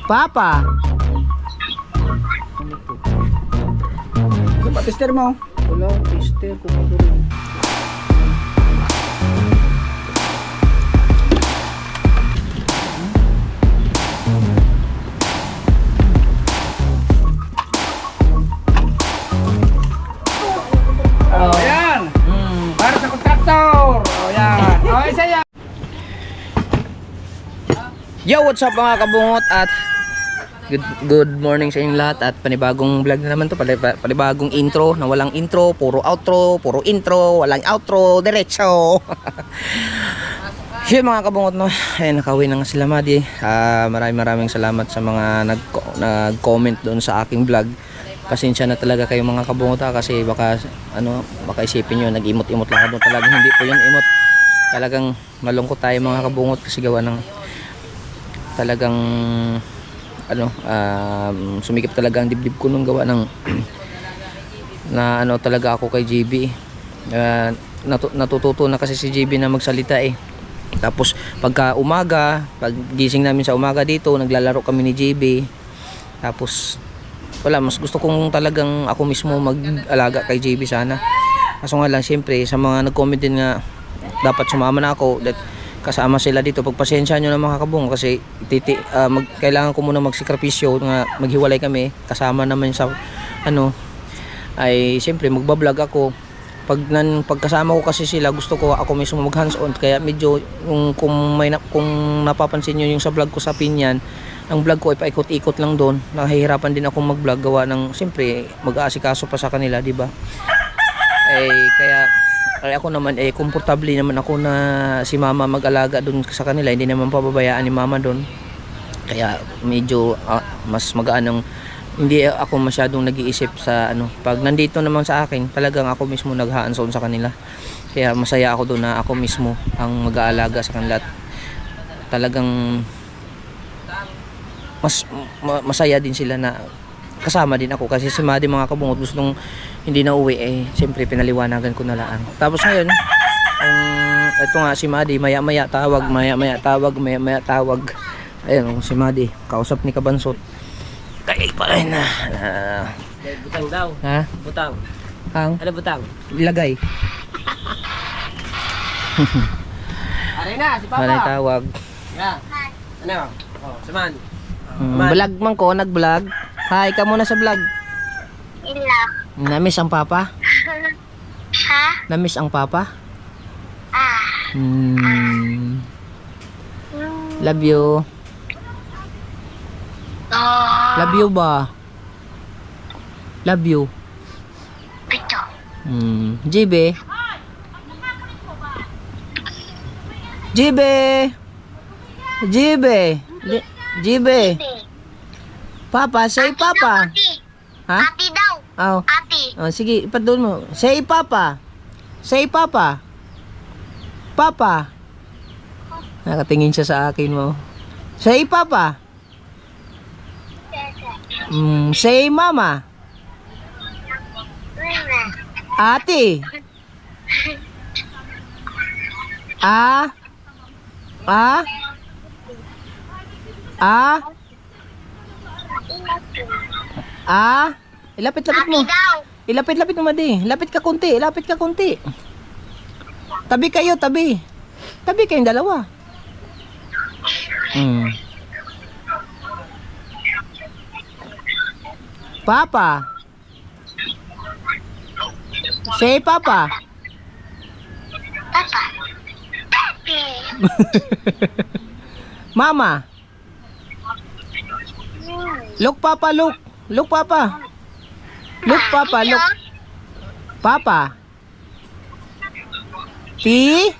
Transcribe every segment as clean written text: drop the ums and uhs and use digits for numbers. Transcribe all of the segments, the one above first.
Papa. Ano ba tester mo? Wala, tester ko pa rin. Oh, yan. Para sa kontraktor. Oh, yan. Oh, isa yan. Yo, what's up mga kabungot at good morning sa inyong lahat at panibagong vlog na naman to, panibagong intro na walang intro, puro outro, puro intro, walang outro, diretso. Yun mga kabungot, no, ay nakauwi na nga sila Madi. Maraming salamat sa mga nag-comment doon sa aking vlog. Pasensya na talaga kayo mga kabungot kasi baka isipin nyo nag-imot-imot lang ako. Talagang hindi po yun imot, talagang malungkot tayo mga kabungot kasi gawa ng talagang sumikip talaga ang dibdib ko nung gawa ng na talaga ako kay JB. Natututo na kasi si JB na magsalita tapos pagka umaga, pag gising namin sa umaga dito, naglalaro kami ni JB. Tapos wala, mas gusto kong talagang ako mismo mag-alaga kay JB sana. Kaso nga lang siyempre sa mga nag-comment din nga dapat sumama na ako, kasama sila dito. Pagpasensya nyo na mga kabung kasi kailangan ko muna magsikripisyo nga maghiwalay kami. Kasama naman sa ay siyempre magbablog ako. Pagkasama ko kasi sila, gusto ko ako mismo mag hands on, kaya medyo kung napapansin nyo yung sa vlog ko sa Pinyan, ang vlog ko ay paikot-ikot lang doon. Nahihirapan din ako mag-vlog gawa ng siyempre mag-aasikaso pa sa kanila, di ba? Kaya ako naman komportable naman ako na si mama mag-alaga doon sa kanila, hindi naman pababayaan ni mama doon. Kaya medyo mas magaan ng hindi ako masyadong nag-iisip sa pag nandito naman sa akin, talagang ako mismo nag-hands-on sa kanila. Kaya masaya ako doon na ako mismo ang mag-aalaga sa kanila. Talagang masaya din sila na kasama din ako kasi si Madi mga kabungot gustong hindi na uwi siyempre pinaliwanagan ko na lang. Tapos ngayon ito nga si Madi maya tawag. Ayun si Madi kausap ni Kabansot. Kaya pa rin na butang daw. ha? Butang. Ang Ano butang? ilagay. Aray na, si Papa. Malay tawag. Yeah. Ano? Oh, saman. Vlog man ko, nag-vlog. Hi ka muna sa vlog. Ila. Namiss ang papa? Ha? Namiss ang papa? Love you. Love you ba? Love you. Pito. JB. Papa, say papa. Ati. Ha? Ati daw. Oh. Ati. Oh, sige, ipadul mo. Say papa. Say papa. Papa. Nakatingin siya sa akin mo. Say papa. Say mama. Ate. Ah. Ilapit-lapit mo. Ati daw. Ilapit-lapit mo, Madi. Lapit ka konti. Tabi kayo, tabi. Tabi kayong dalawa. Papa. Say papa. Papa. Papi. Mama. Look papa, look. Look papa. Look papa, look. Papa. Ti.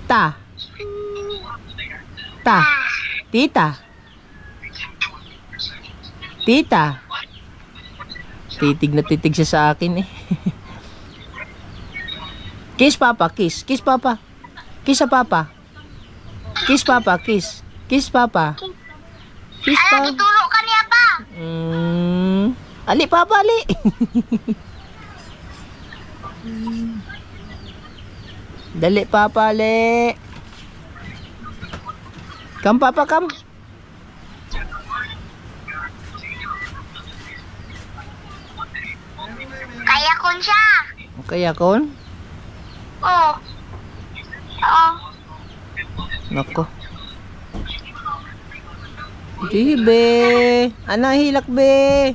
Ta. Tita. Titig na titig siya sa akin Kiss papa, kiss. Kiss papa. Kiss sa papa. Kiss papa, kiss. Kiss papa. Kiss Ala, papa. gitulog ka niya pa. Ali papa, ali. Dali papa, ali. Come, Papa, come. Kaya ko siya. Kaya kon? Oo. Oo. Nako. Jibe. Ana hilak be.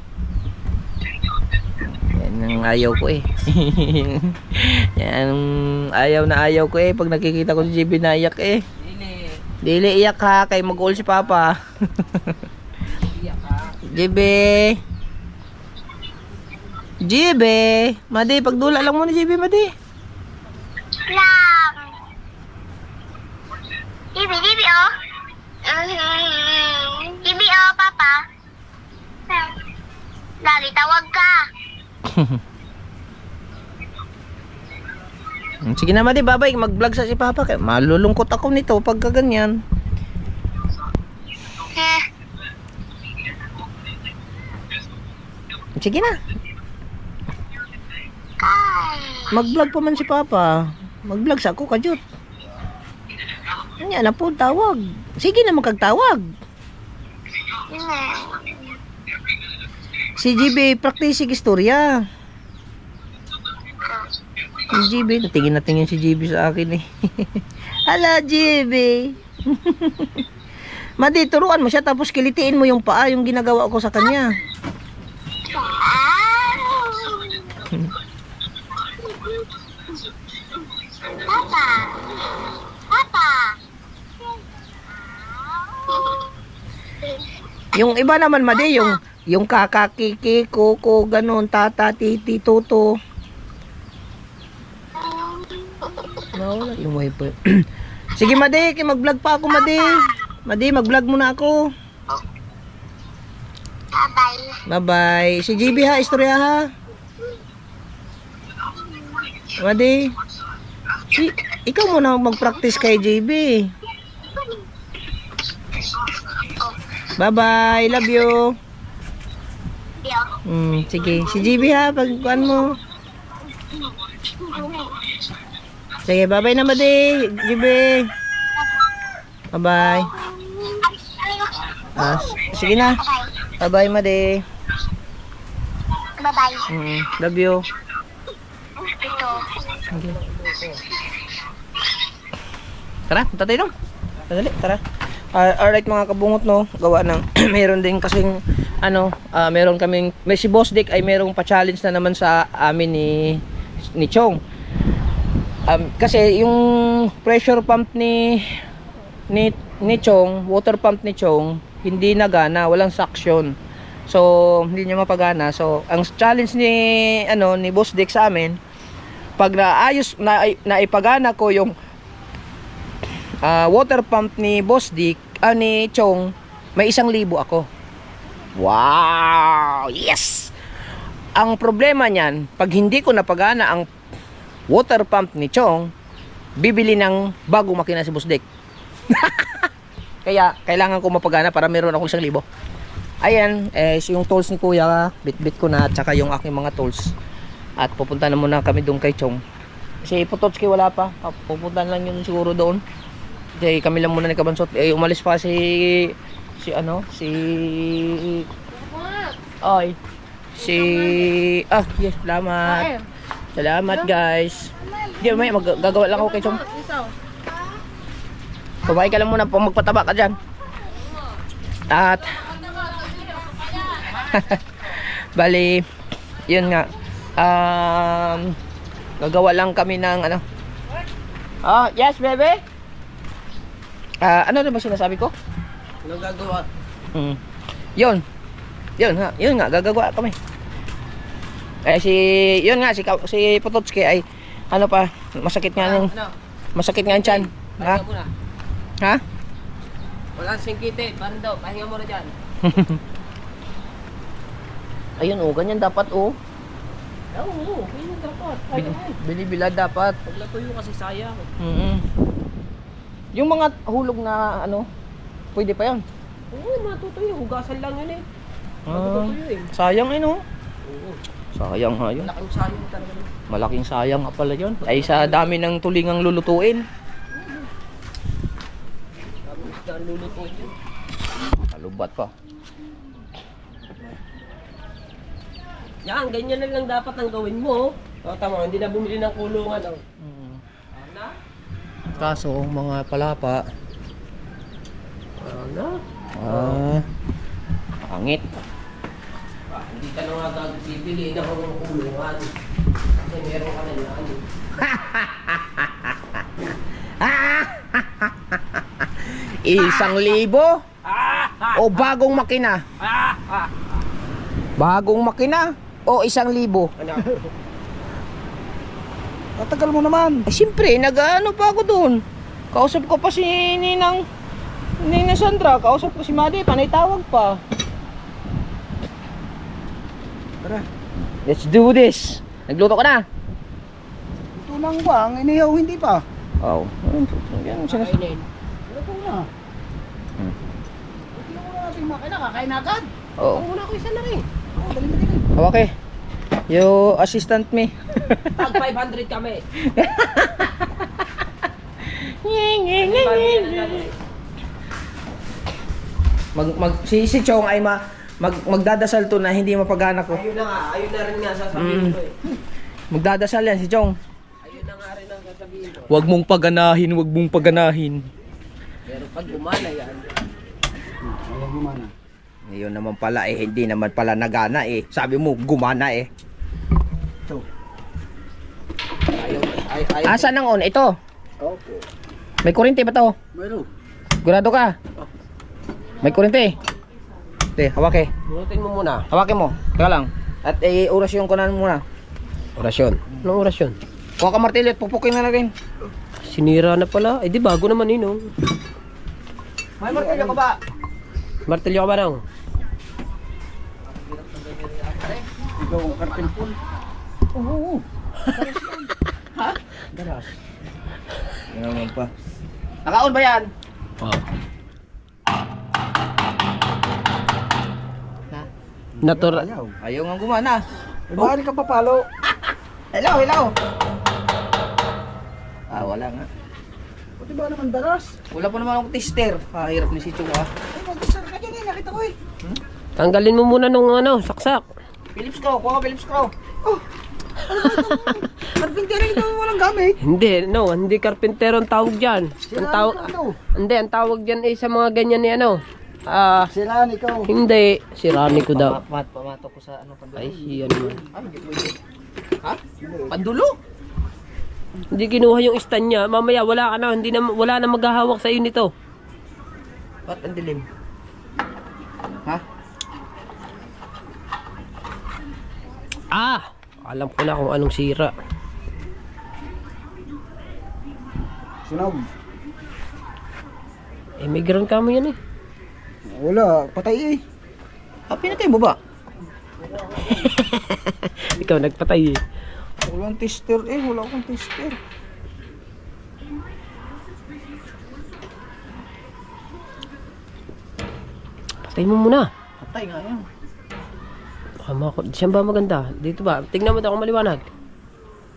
Yan ang ayaw ko eh. Yan ang ayaw na ayaw ko eh. Pag nakikita ko si Jibe na iyak eh. Dili iyak ha. Kay mag-all si Papa. Jibe. Jibe. Madi, pagdula lang muna Jibe, Madi. Lang. Dibi, oh. Dibi, oh, Papa. Lali, tawag ka. Sige na Madi, babay. Mag-vlog sa si Papa. Kaya malulungkot ako nito pagka ganyan. Sige na. Mag-vlog pa man si Papa. Mag-vlog sa ako, kajut. Ano na po, tawag. Sige na magkagtawag. Si GB, practice istorya. Si GB, natingin na tingin si GB sa akin eh. Hala, GB. Madi, turuan mo siya tapos kilitiin mo yung paa, yung ginagawa ko sa kanya. Papa. Papa. Yung iba naman, Madi, yung kakakiki, koko, ganun, tata, titi, toto. Nawala yung wifi. Sige, Madi, mag-vlog pa ako, Madi. Madi, mag-vlog muna ako. Bye-bye. Bye-bye. Si GB ha, istorya ha. Madi. Ikaw muna mag-practice kay GB. Bye-bye. Love you. Sige. Si GB ha, pagkuhan mo. Sige, bye-bye na Madi. GB. Bye-bye. Sige na. Bye-bye, Madi. Bye-bye. Love you. Ito. Okay. Tara, punta tayo no? Dali, tara. Alright mga kabungot no, gawa ng meron din kasing meron kaming si Boss Dick ay merong pa-challenge na naman sa amin ni Chong. Kasi yung pressure pump ni Chong, water pump ni Chong, hindi nagana, walang suction. So, hindi niya mapagana. So, ang challenge ni Boss Dick sa amin, pag naipagana ko yung water pump ni Boss Dick, ni Chong, may 1,000 ako. Wow! Yes! Ang problema niyan, pag hindi ko napagana ang water pump ni Chong, bibili ng bagong makina si Boss Dick. Kaya, kailangan ko mapagana para meron akong 1,000. Ayan, yung tools ni Kuya, bit-bit ko na, at saka yung aking mga tools. At pupunta na muna kami doon kay Chong. Si Pototski wala pa. Pupunta lang yun siguro doon. Kasi kami lang muna ni Kabansot. Umalis pa si yes, salamat. Salamat guys. Hindi, may gagawa lang ako kay Chong. Kumain ka lang muna pang magpataba ka dyan. At bali, yun nga. Gagawa lang kami ng yes, bebe. Ano na ba sinasabi ko? Anong gagawa? Yun nga, gagawa kami. Yun nga, si Pototski ay, masakit nga yung tiyan. Ha? Ha? Walang singkite, parang daw, pahinga mo na dyan. Ayun ganyan dapat Oo, ganyan dapat. Binibila dapat. Paglatuyo kasi sayang. Yung mga hulog na pwede pa yan. Oo, matutuyo. Hugasan lang yun eh. Matutuyo eh. Sayang Oo. Sayang ha yun. Malaking sayang talaga. Malaking sayang nga pala yun. Ay sa dami ng tulingang lulutuin. na ang lulutuin yun. Alubat pa. Yan, ganyan na lang dapat ang gawin mo. O, tama, hindi na bumili ng kulungan. O. Ano? Kaso, mga palapa. Ano? Pangit. Hindi ka na nga bibili ng kulungan. Kasi meron ka na yan. ₱1,000 o bagong makina? Bagong makina o ₱1,000? Ano? Matagal mo naman. Eh siyempre, nag-ano pa ako doon. Kausap ko pa si Ninang Sandra, kausap ko si Madi, panay tawag pa. Tara. Let's do this. Nagluto ka na? Ito lang ba? Ang inihaw hindi pa. Oh. Yan ang sinas- Kainin. Ito na. Ito na natin makina. Kakain na agad. Oo. Muna ako isa na rin. Dali mo din. Okay. You assistant me. Tag 500 kami. Si Chong ay magdadasal to na hindi mapagana ko. Ayun na nga. Ayun na rin nga sasabihin ko eh. Magdadasal yan si Chong. Ayun na nga rin ang sasabihin ko. Wag mong paganahin. Pero pag gumana yan. Ayaw mo mana. Yun naman pala eh, hindi naman pala nagana eh. Sabi mo, gumana eh. Ito. Ayaw. Asan ang on? Ito. Opo. May kuryente ba to? Mayroon. Sigurado ka? May kuryente. Te, hawak eh. Bunutin mo muna. Hawakin mo. Kaya lang. At orasyon ko na muna. Orasyon. Anong orasyon? Kuha ka martilyo at pupukin na rin. Sinira na pala. Eh di bago naman yun oh. May martilyo ka ba? Martilyo ka ba nang? Ikaw ang karpintol. Oo. Ha? Daras. Yan naman pa. Naka-on ba yan? Oo. Natural. Ayaw. Ayaw nga gumana. Bakit ka papalo? Hello. Wala nga. Pati ba naman daras? Wala pa naman akong tester. Hirap ni si Chong ah. Ay, mag-isar ka dyan eh. Nakita ko eh. Tanggalin mo muna nung ano, saksak. Philips screw. Kuha ka Philips screw. Karpintero ito walang gamit. Hindi karpintero ang tawag diyan. Ang tawag ang tawag diyan ay sa mga ganyan ni ano. Siraan ikaw. Hindi, sirani ko daw. Pamato ko sa ano pandulo. Ay, yan mo. Hindi pwede. Ha? Pandulo? Hindi kinuha yung stand niya. Mamaya wala ka na, wala na maghahawak sa iyo nito. Ba't ang dilim? Ha? Alam ko na kung anong sira. Sunog. Eh, may ground camo yan eh. Wala. Patay eh. Pinatay mo ba? Ikaw nagpatay eh. Walang tester eh. Wala akong tester. Patay mo muna. Patay nga yan. Saan ba maganda? Dito ba? Tingnan mo daw kung maliwanag.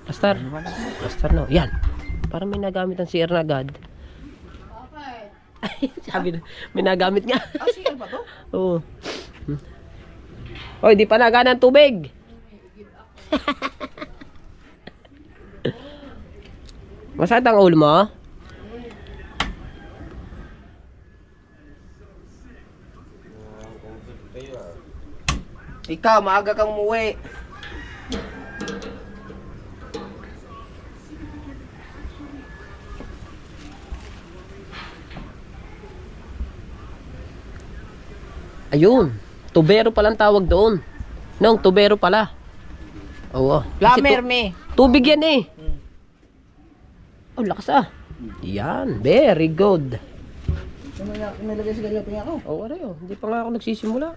Plastar. Plastar no. Yan. Para may nagamit ang CR na agad. Okay. Sabi na, may nagamit nga. CR ba to? Oo. Hoy, di pa nagana ng tubig. Masakit ang ulo mo? Ikaw, maaga kang umuwi. Ayun. Tubero palang tawag doon. Nong, tubero pala. Oo. Kasi Plumber me. tubig yan eh. Oh, lakas ah. Yan. Very good. May lagay sa ganyan pinya ko. Oh, ano yun? Hindi pa nga ako nagsisimula.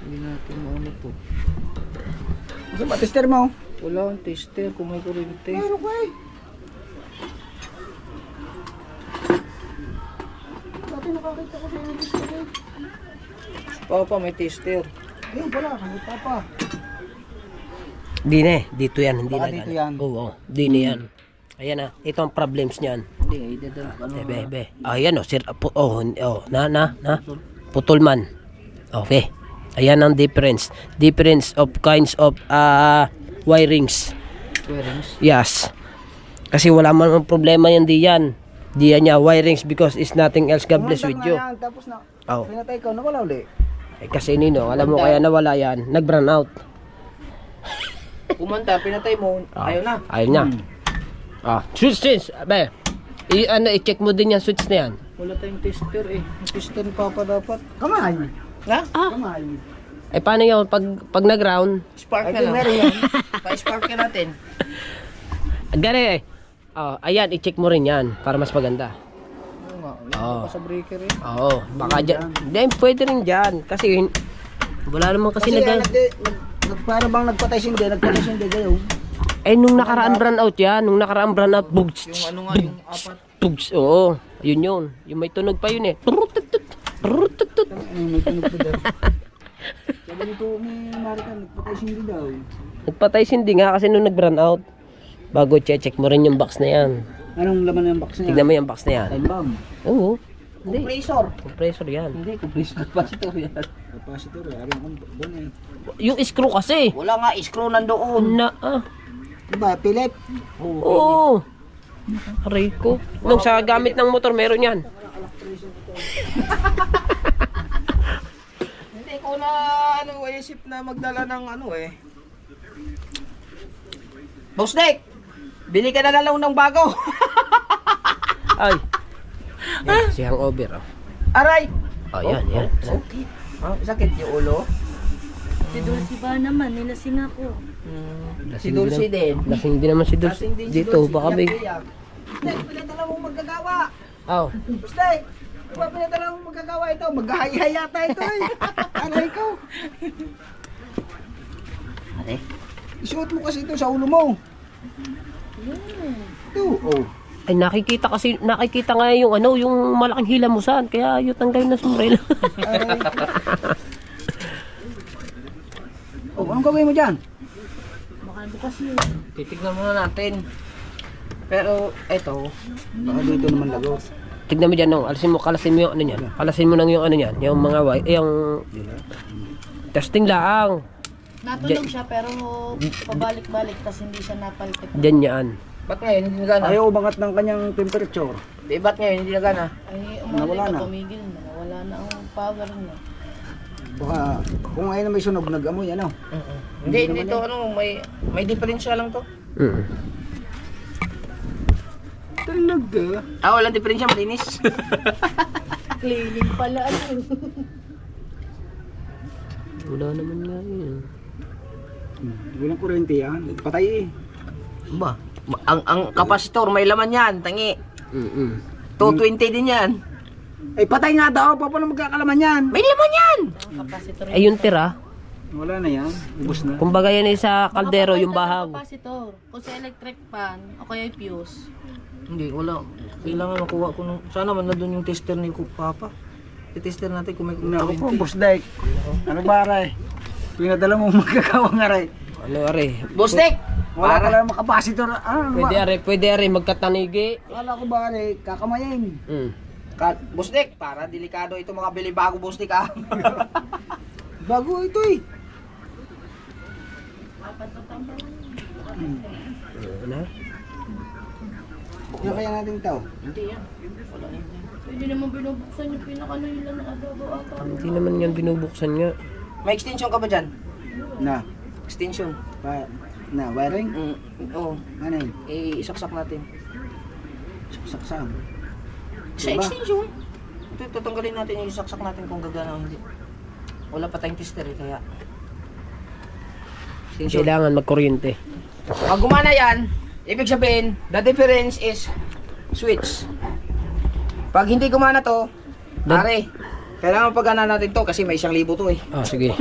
Hindi natin ano to. Kasi ba tester mo? Wala akong tester kung may kuryente. Meron ko eh. Dati nakakita ko sa yung tester eh. Papa, may tester. Ayun pala. May papa. Di na eh. Dito yan. Hindi Baka na dito yan. yan. Oo. Di na yan. Ayan na, ito ang problems niyan. Hindi, ano. Be. Ayan sir. Putol man. Okay. Ayan ang difference. Difference of kinds of wirings. Wirings. Yes. Kasi wala man ang problema yan diyan. Diyan niya wirings because it's nothing else. God bless with you. Tapos na. Oh. Pinatay ko, nawala uli. Kasi Nino, alam mo kaya nawala yan. Nag-brown out. Kumanta, pinatay mo, ayaw na. Ayaw niya. Switch. Be. I-check mo din yan switch na yan. Wala tayong tester eh. Yung tester ni Papa dapat. Kamay. Ha? Kamay. Eh paano yun? Pag nag-ground, Spark na lang. Pa-spark ka natin. gari ayan, i-check mo rin yan para mas maganda. Oo nga, Oo. pa sa breaker eh. Oo, baka dyan. Hindi, pwede rin dyan. Kasi wala naman kasi Para bang nagpatay sindi gayo. Eh, nung nakaraan brown out yan. Nung nakaraan brown out, bugs. Yung ano nga, yung apat. Bugs, oo. Yun. Yung may tunog pa yun eh. Turututut. May tunog pa daw. Sabi nito may Marikan, nagpatay sindi daw. Nagpatay sindi nga kasi nung nag-brown out. Bago check mo rin yung box na yan. Anong laman ng box niya? Tignan mo yung box na yan. Time bomb. Oo. Hindi. Compressor. Compressor yan. Hindi, compressor. Capacitor yan. Capacitor, alam ko doon eh. Yung screw kasi. Wala nga, screw nandoon. Diba, Philip? Oo. Aray ko. Nung sa gamit ng motor, meron yan. Hindi ko na isip na magdala ng ano eh. Boss Nick, bili ka na lang ng bago. Ay. Yan, si hangover. Aray! Oh, yan. Okay. Sakit yung ulo. Si Dulce ba naman, nilasing ako. Si Dulce din. Lasing din naman si Dulce. Lasing din si Dito, Dulce. baka may... Nick, pinadala mong magagawa. Oh. Basta eh. Diba pinadala mong magagawa ito? Maghahay yata ito eh. Aray ko. Ate? Isuot mo kasi ito sa ulo mo. Ito, oh. Ay, nakikita nga yung yung malaking hilamusan. Kaya yung tanggalin na sombrero. Aray. Oh, anong gagawin mo dyan? Baka bukas yun. Titignan muna natin. Pero, eto. Baka dito naman lagot. Tignan mo dyan, kalasin mo yung ano niyan. Kalasin mo nang yung ano niyan. Yung mga yung... Testing lang. Natulog siya pero pabalik-balik kasi hindi siya napaltik. Dyan yan. Ba't ngayon hindi nagana? Ayaw umangat ng kanyang temperature. Di, ba't ngayon hindi nagana? Ay, Nawala umalig na. na, tumigil na. Wala na ang power niya. Baka kung ayun na may sunog, nag-amoy ano. Hindi to ano, may diferensya lang to. Talaga? Walang diferensya, malinis. Cleaning pala ano. Wala naman nga yun. Walang kuryente yan. Patay eh. Ba? Ang kapasitor may laman yan, tangi. 220 din yan. Ay patay nga daw, pa paano magkakalaman yan? May laman yan! Kapasitor. Ay, yung tira. Wala na yan, ubos na. Kumbaga yan ay sa kaldero, yung bahaw. Kapasitor. Kung sa electric fan o kaya fuse. Hindi, wala. Kailangan makuha ko nung... Sana man na doon yung tester ni Papa. I-tester natin kung may Naku po, kuryente. Boss Dike. Ano ba aray? Pinadala mo magkakawang aray. Ano, are? Boss Nick! Wala ka lang makapasitor. Ano ba? Pwede are, magkatanigi. Wala ko ba aray, kakamayin. Boss Nick, para delikado ito mga bili bago, Boss Nick ah. Bago ito eh. Ano? Bukyan kaya natin ito. Hindi yan. Wala na yan. Pwede naman binubuksan yung pinaka-nila ng adobo ata. Hindi naman yan binubuksan nga. May extension ka ba dyan? Na, Extension. na, wiring? Oo. Ano yun? Isaksak natin. Saksak. Sa Diba? extension. Ito, tutanggalin natin yung isaksak natin kung gagana o hindi. Wala pa tayong tester eh, kaya. Extension. Kailangan magkuryente. Pag gumana yan, ibig sabihin, the difference is switch. Pag hindi gumana to, pare, kailangan pagana natin to kasi may 1,000 to eh. Ah, sige.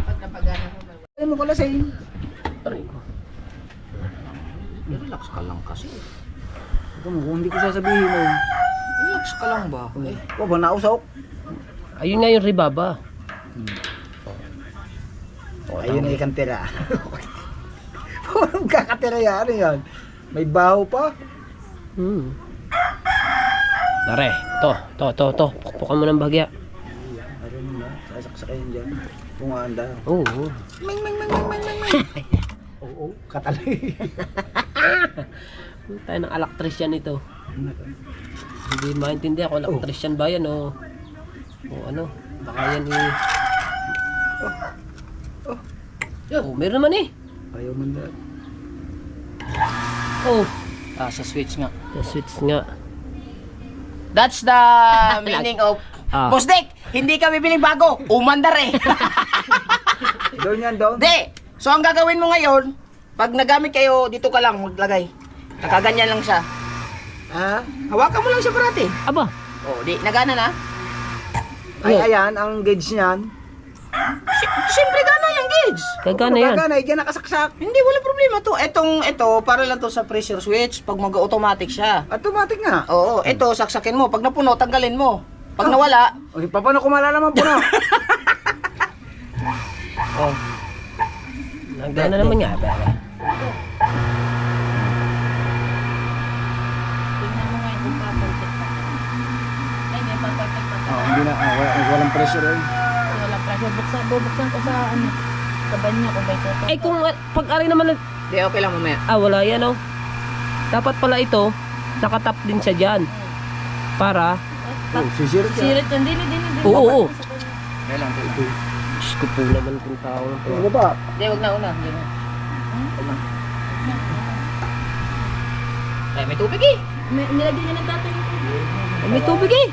Pag napagana mo ba? Ano mo kalasin? Aray ko. Relax ka lang kasi. Ito mo, kung hindi ko sasabihin mo. Relax ka lang ba? Eh, O ba, nausok? Ayun nga yung ribaba. Ayun ay kantera. Kakatira yan, ano yan? May baho pa. Tare, to. Pukpukan mo ng bahagya. Meron mo na, sasaksakayin dyan. Kung anda. Oo. Oo, katalay. Tayo ng electrician ito. Hindi maintindihan kung electrician ba yan o ano. Baka yan Oh, meron naman eh. Ayaw man dyan. Oh, Sa switch nga. the switch nga. That's the meaning of Ah. Boss Dick, hindi ka bibiling bago. Umandar eh. Doon yan, doon. Di. So ang gagawin mo ngayon, pag nagamit kayo, dito ka lang maglagay. Nakaganyan lang siya. Ha? Hawakan mo lang siya parati. Aba, Oh, di nagana na. Ay, ayan, ang gauge niyan. Siyempre gana yung gauge. gagana yan. Gagana, diyan nakasaksak. Hindi, wala problema to. Ito, para lang to sa pressure switch. Pag mag-automatic siya. Automatic nga. Oo, ito, saksakin mo. Pag napuno, tanggalin mo. Pag nawala, Uy, paano ko malalaman po na? oh, Gagana naman nga. Tingnan mo ngayon kung papaltik pa. Ay, may papaltik pa. Hindi na, walang pressure eh. Wala pressure. Bubuksan ko sa ano. Sa banyo kung may toto. Eh kung pag-ari naman, di okay lang mamaya. wala yan oh. Dapat pala ito, nakatap din siya dyan. Para, Oh, sisirit ka. Sirit yan. Dili. Oo. Okay lang, okay lang. Diyos ko po naman itong tao na to. Ano ba? Hindi, wag na una. Hindi na. Ay, may tubig eh. Nilagyan niya ng tatay yung tubig. May tubig eh.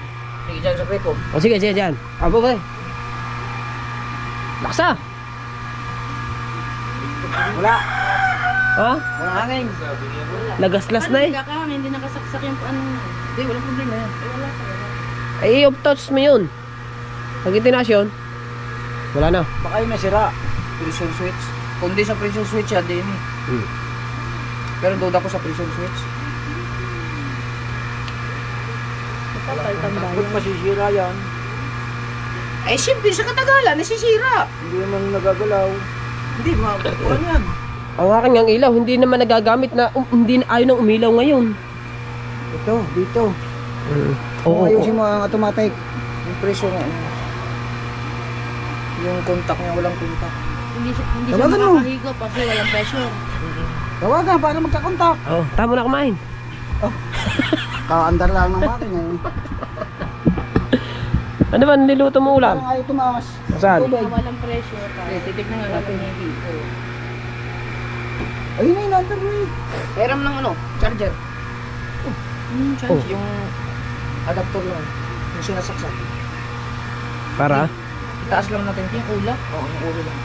Sige, dyan sa preko. O sige, dyan. Abo ba? Laksa. Wala. Ha? Walang hangin. Nagaslas na eh. Kakahon, hindi nakasaksak yung ano. Hindi, walang problema yan. Wala ka. Ay, i-off-touch mo yun. Pag itinasyon, wala na. Baka yung nasira. Pressure switch. Kung di sa pressure switch yan, din eh. Pero duda ko sa pressure switch. Papaltan ba Ba't yun? masisira yan? Eh, siyempre, sa katagalan, nasisira. Hindi naman nagagalaw. Hindi, ano yan? Ang aking ang ilaw, hindi naman nagagamit na, hindi ayaw nang umilaw ngayon. Ito, dito. Oo. Ayusin mo ang automatic. Yung pressure nga. Yung contact niya, walang contact. Hindi siya Tawagan mo. makakahigo kasi walang pressure. Tawagan para magkakontak. Oh, tama na kumain. Kaandar lang ng makina eh. Ano ba, niluto mo ulam? Parang ayaw tumakas. Saan? Tubig. Walang pressure. Okay, titignan nga natin yung higo. Ayun na, inandar mo eh. Peram ng ano, charger. Oh. Yung adapter lang. Yung sinasaksak. Para? Itaas lang natin yung ulo. Oo, yung ulo lang.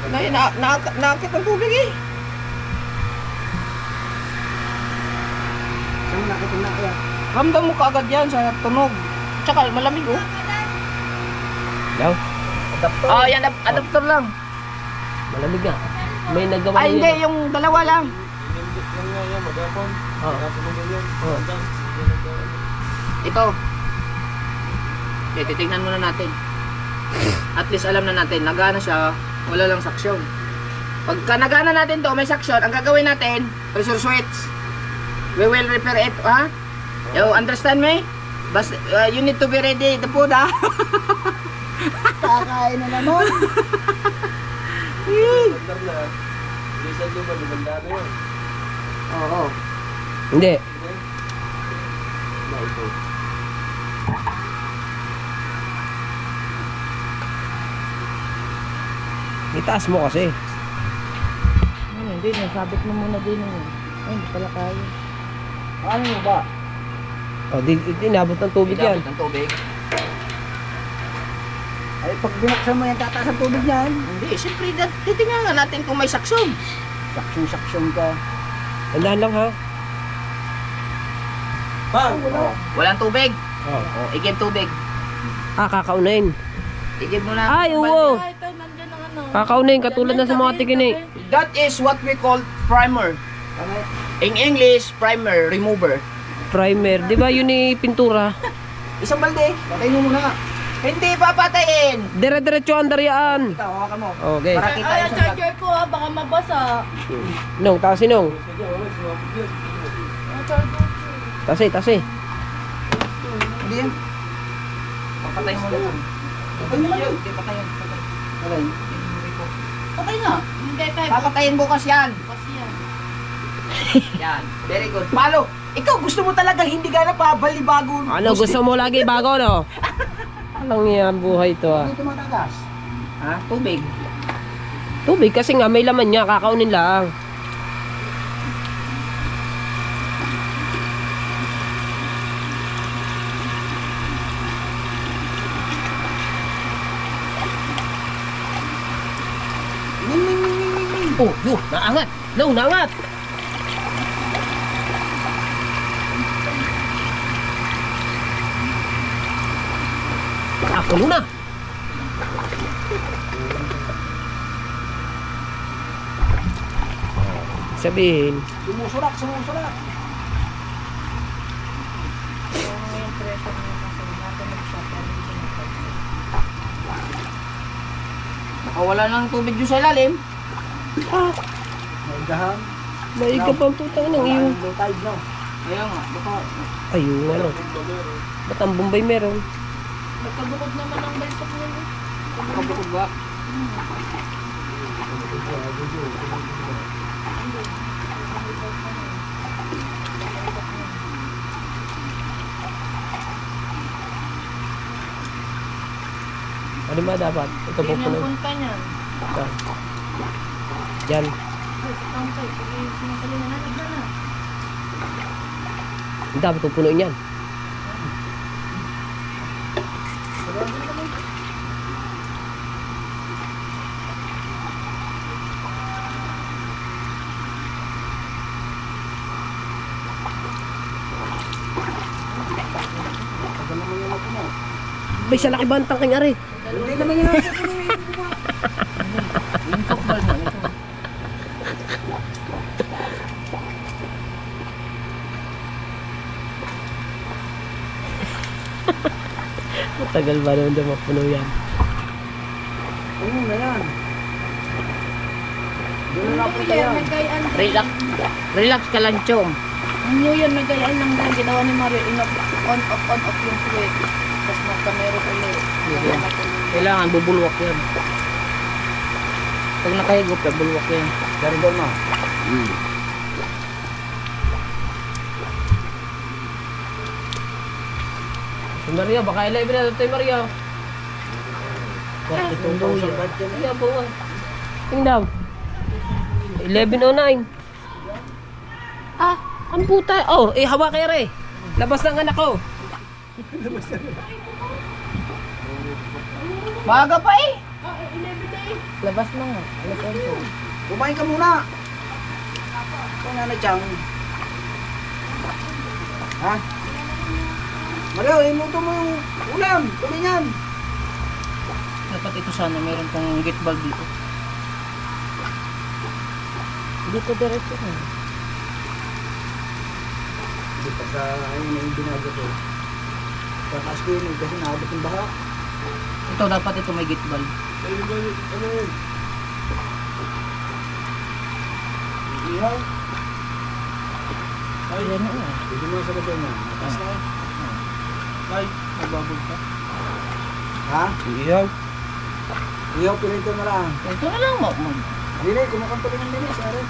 Naakit ang tubig eh. Saan mo nakita na kaya? Ramdam mo kaagad yan sa tunog. Tsaka malamig oh. Daw? Adapter. Ah, yan, adapter lang. Malamig nga. May nagawa Ay, hindi, yun. yung dalawa lang. Ito. Okay, titignan muna natin. At least alam na natin, nagana siya, wala lang saksyon. Pagka nagana natin to, may saksyon, ang gagawin natin, pressure switch. We will repair it, ha? You understand me? But you need to be ready the food, ha? Kakain na naman. Oo. Hindi. Itaas mo kasi. Hindi, nasabit mo muna din. Ay, hindi pala kaya. Ano mo ba? O, di inabot ng tubig yan. Ng tubig. Ay, pag binuksan mo yan, tataas ang tubig niyan. Hindi, siyempre, titingnan nga natin kung may saksyon. Saksyon ka. Tandaan lang ha. Walang tubig. Oh. O, igib tubig. Kakaunain. Igib mo na. Ay, oo. Ay, ito, nandiyan ang ano. Kakaunain, katulad na sa mga tikini. That is what we call primer. In English, primer, remover. Primer. Di ba yun ni pintura? Isang balde. Patay mo muna. Hindi papatayin! Dire-diretso ang daryaan. Ikaw, hawakan mo. Okay. Para kita Ay, yung sa charger ko ha, baka mabasa. Nung, tasi nung. Ang charger. Tasi. Hindi yan. Papatayin mo na ito. Patay mo na yun. Hindi, patayin. Patay. Patay nga. Hindi, tayo. Papatayin bukas yan. Kasi yan. Yan. Very good. Palo, ikaw gusto mo talaga hindi ka na pabalibago. Ano, gusto mo lagi bago, no? Anong yan buhay to, ah? Hindi tumatagas. Ha? Tubig. Tubig, kasi nga may laman niya, kakaunin lang. Oh, naangat! No, naangat! Puno na! Sabihin, Sumusurak. Ngayon, pressure niya kasi natunog siya, pero hindi siya napagod. Nakawala ng tubig doon sa ilalim. May dahang. maiga pa ang putang ng iyo. Low tide, no? Kaya nga, baka... Ayun, ano. Ba't ang Bombay meron? Nagkabukod naman ang balsok niya. Kabukod ba? Ano ba dapat? Ito po Yun puno. yung punta niyan. Saan? Yan. Ay, sa tangkay. Sige, sinasali na natin na. Ang dapat pupunuin yan. Bay, sa laki ba ang tangking ari? Hindi naman yan. Yung football na. Ito. Matagal ba naman daw mapuno yan? Ano na yan? Doon na po New Year, yan. nagayaan. Relax ka lang, Chong. Ang New Year, nagayaan lang din. Ginawa ni Mario, on off yung switch. Tapos magkamero ulit. Kailangan bubulwak yan. Pag nakahigop ka, bulwak yan. Garibol mo. Si Maria, baka 11 na ito Maria. Bakit itong daw yan? Kaya po nga. Tingnan. 11:09. Ah, ang puta. Oh, hawa kayo re. Labas ng anak ko. Maaga pa eh. Labas na nga. Kumain ka muna. Ito na Chang. Ha? Mario, iluto mo yung ulam. Tuloy yan. Dapat ito sana, meron pang gate valve dito. Dito diretso na. Hindi pa sa ayun na yung binago ko. Tataas ko yun kasi naabot yung baka. Ito, dapat ito may gate valve. Ihaw. Ayan na nga. Dito mo sa gabi na. Mataas na eh. Ay, nababog ka. Ha? Iyaw. Ihaw, pinito mo lang. Ito na lang, Dili, kumakanto rin ang dili. Sorry.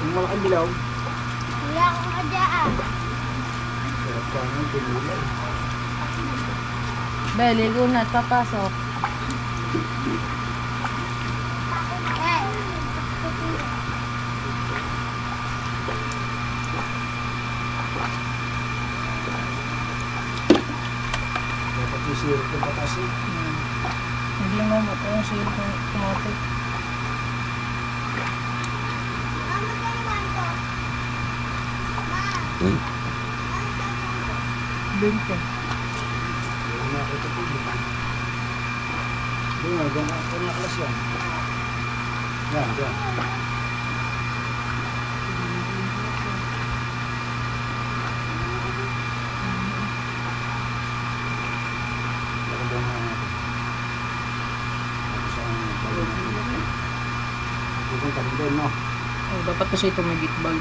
Yung malaking bilaw. Wala akong kadyaan. Sarap ka ng pinulay. Ligo na, papasok. Dapat yung sirip yung patas eh. Hindi lang naman ito yung sa'yo kung tumatik. Binte. Yung nakita ko, di ba? Yung nga, gano'n naklas yan. Yan, yan. Punta rin doon, no? Oh, dapat kasi ito may gate valve.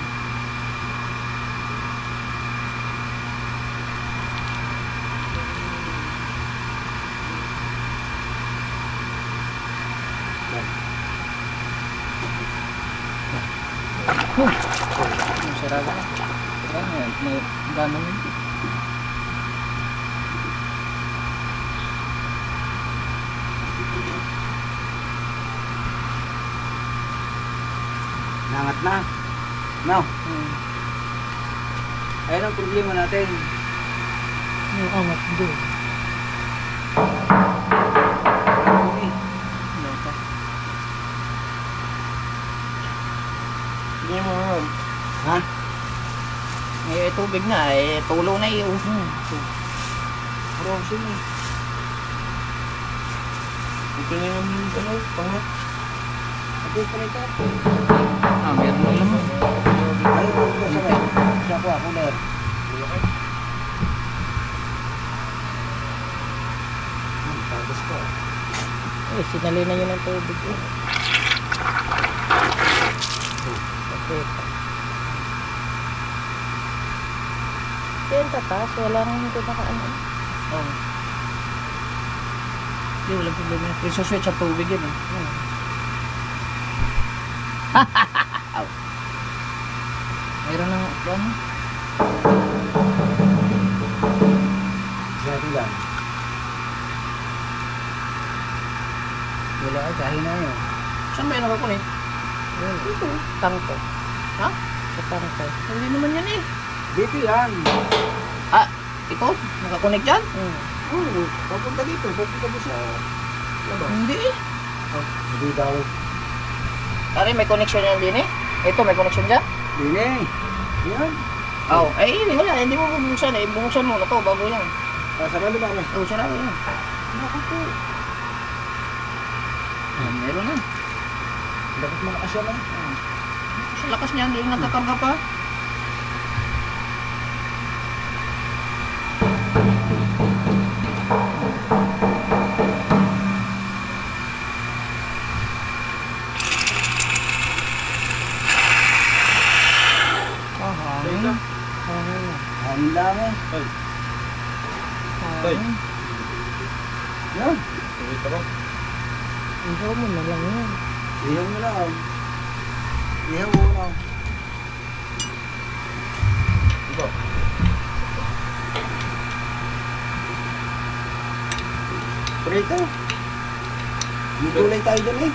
Sarado na. Sarado na. May gano'n yun. Nangat na. No? Ayun ang problema natin. Yung angat doon. Hindi mo yun. Ha? Eh, tubig na. Eh, tulo na yun. Parang sino eh. Ito na yung ano, pangat. Ako pa rin ito. Ah, meron na naman. Ayun, ako sa may. Siya ko, ako na. Tapos ko. Eh, sinali na yun ang tubig. Okay. Yan tatas, wala nang hindi nakaano. Oo. Hindi, walang problema. Isuswitch ang tubig yun. Mayroon ng ano? Grabe lang. Wala ay, kahina yun. Saan ba yung nakakunik? Ito, tangko. Ha? Sa tangko. Hindi naman yan eh. Dito yan. Ah, ito? Nakakunik dyan? Oo, papunta dito. Papunta doon sa labas. Hindi eh. Hindi daw. Ari, may connection yan din eh. Ito, may connection dyan? Dini. Yan. Oo. Oh. Eh, hindi wala. Hindi mo bubuksan eh. Bubuksan mo na to bago yan. Sarado ba kami? Oo, sarado yan. Naku po. Ah, meron na. Dapat malakas yan eh. Sa lakas niyan, hindi nakakarga pa. Hangin. Hangin lang eh. Hangin. Yan. Ihaw mo na lang yan. Ihaw mo lang. Ihaw mo lang. Diba? Prito. May gulay tayo dun eh.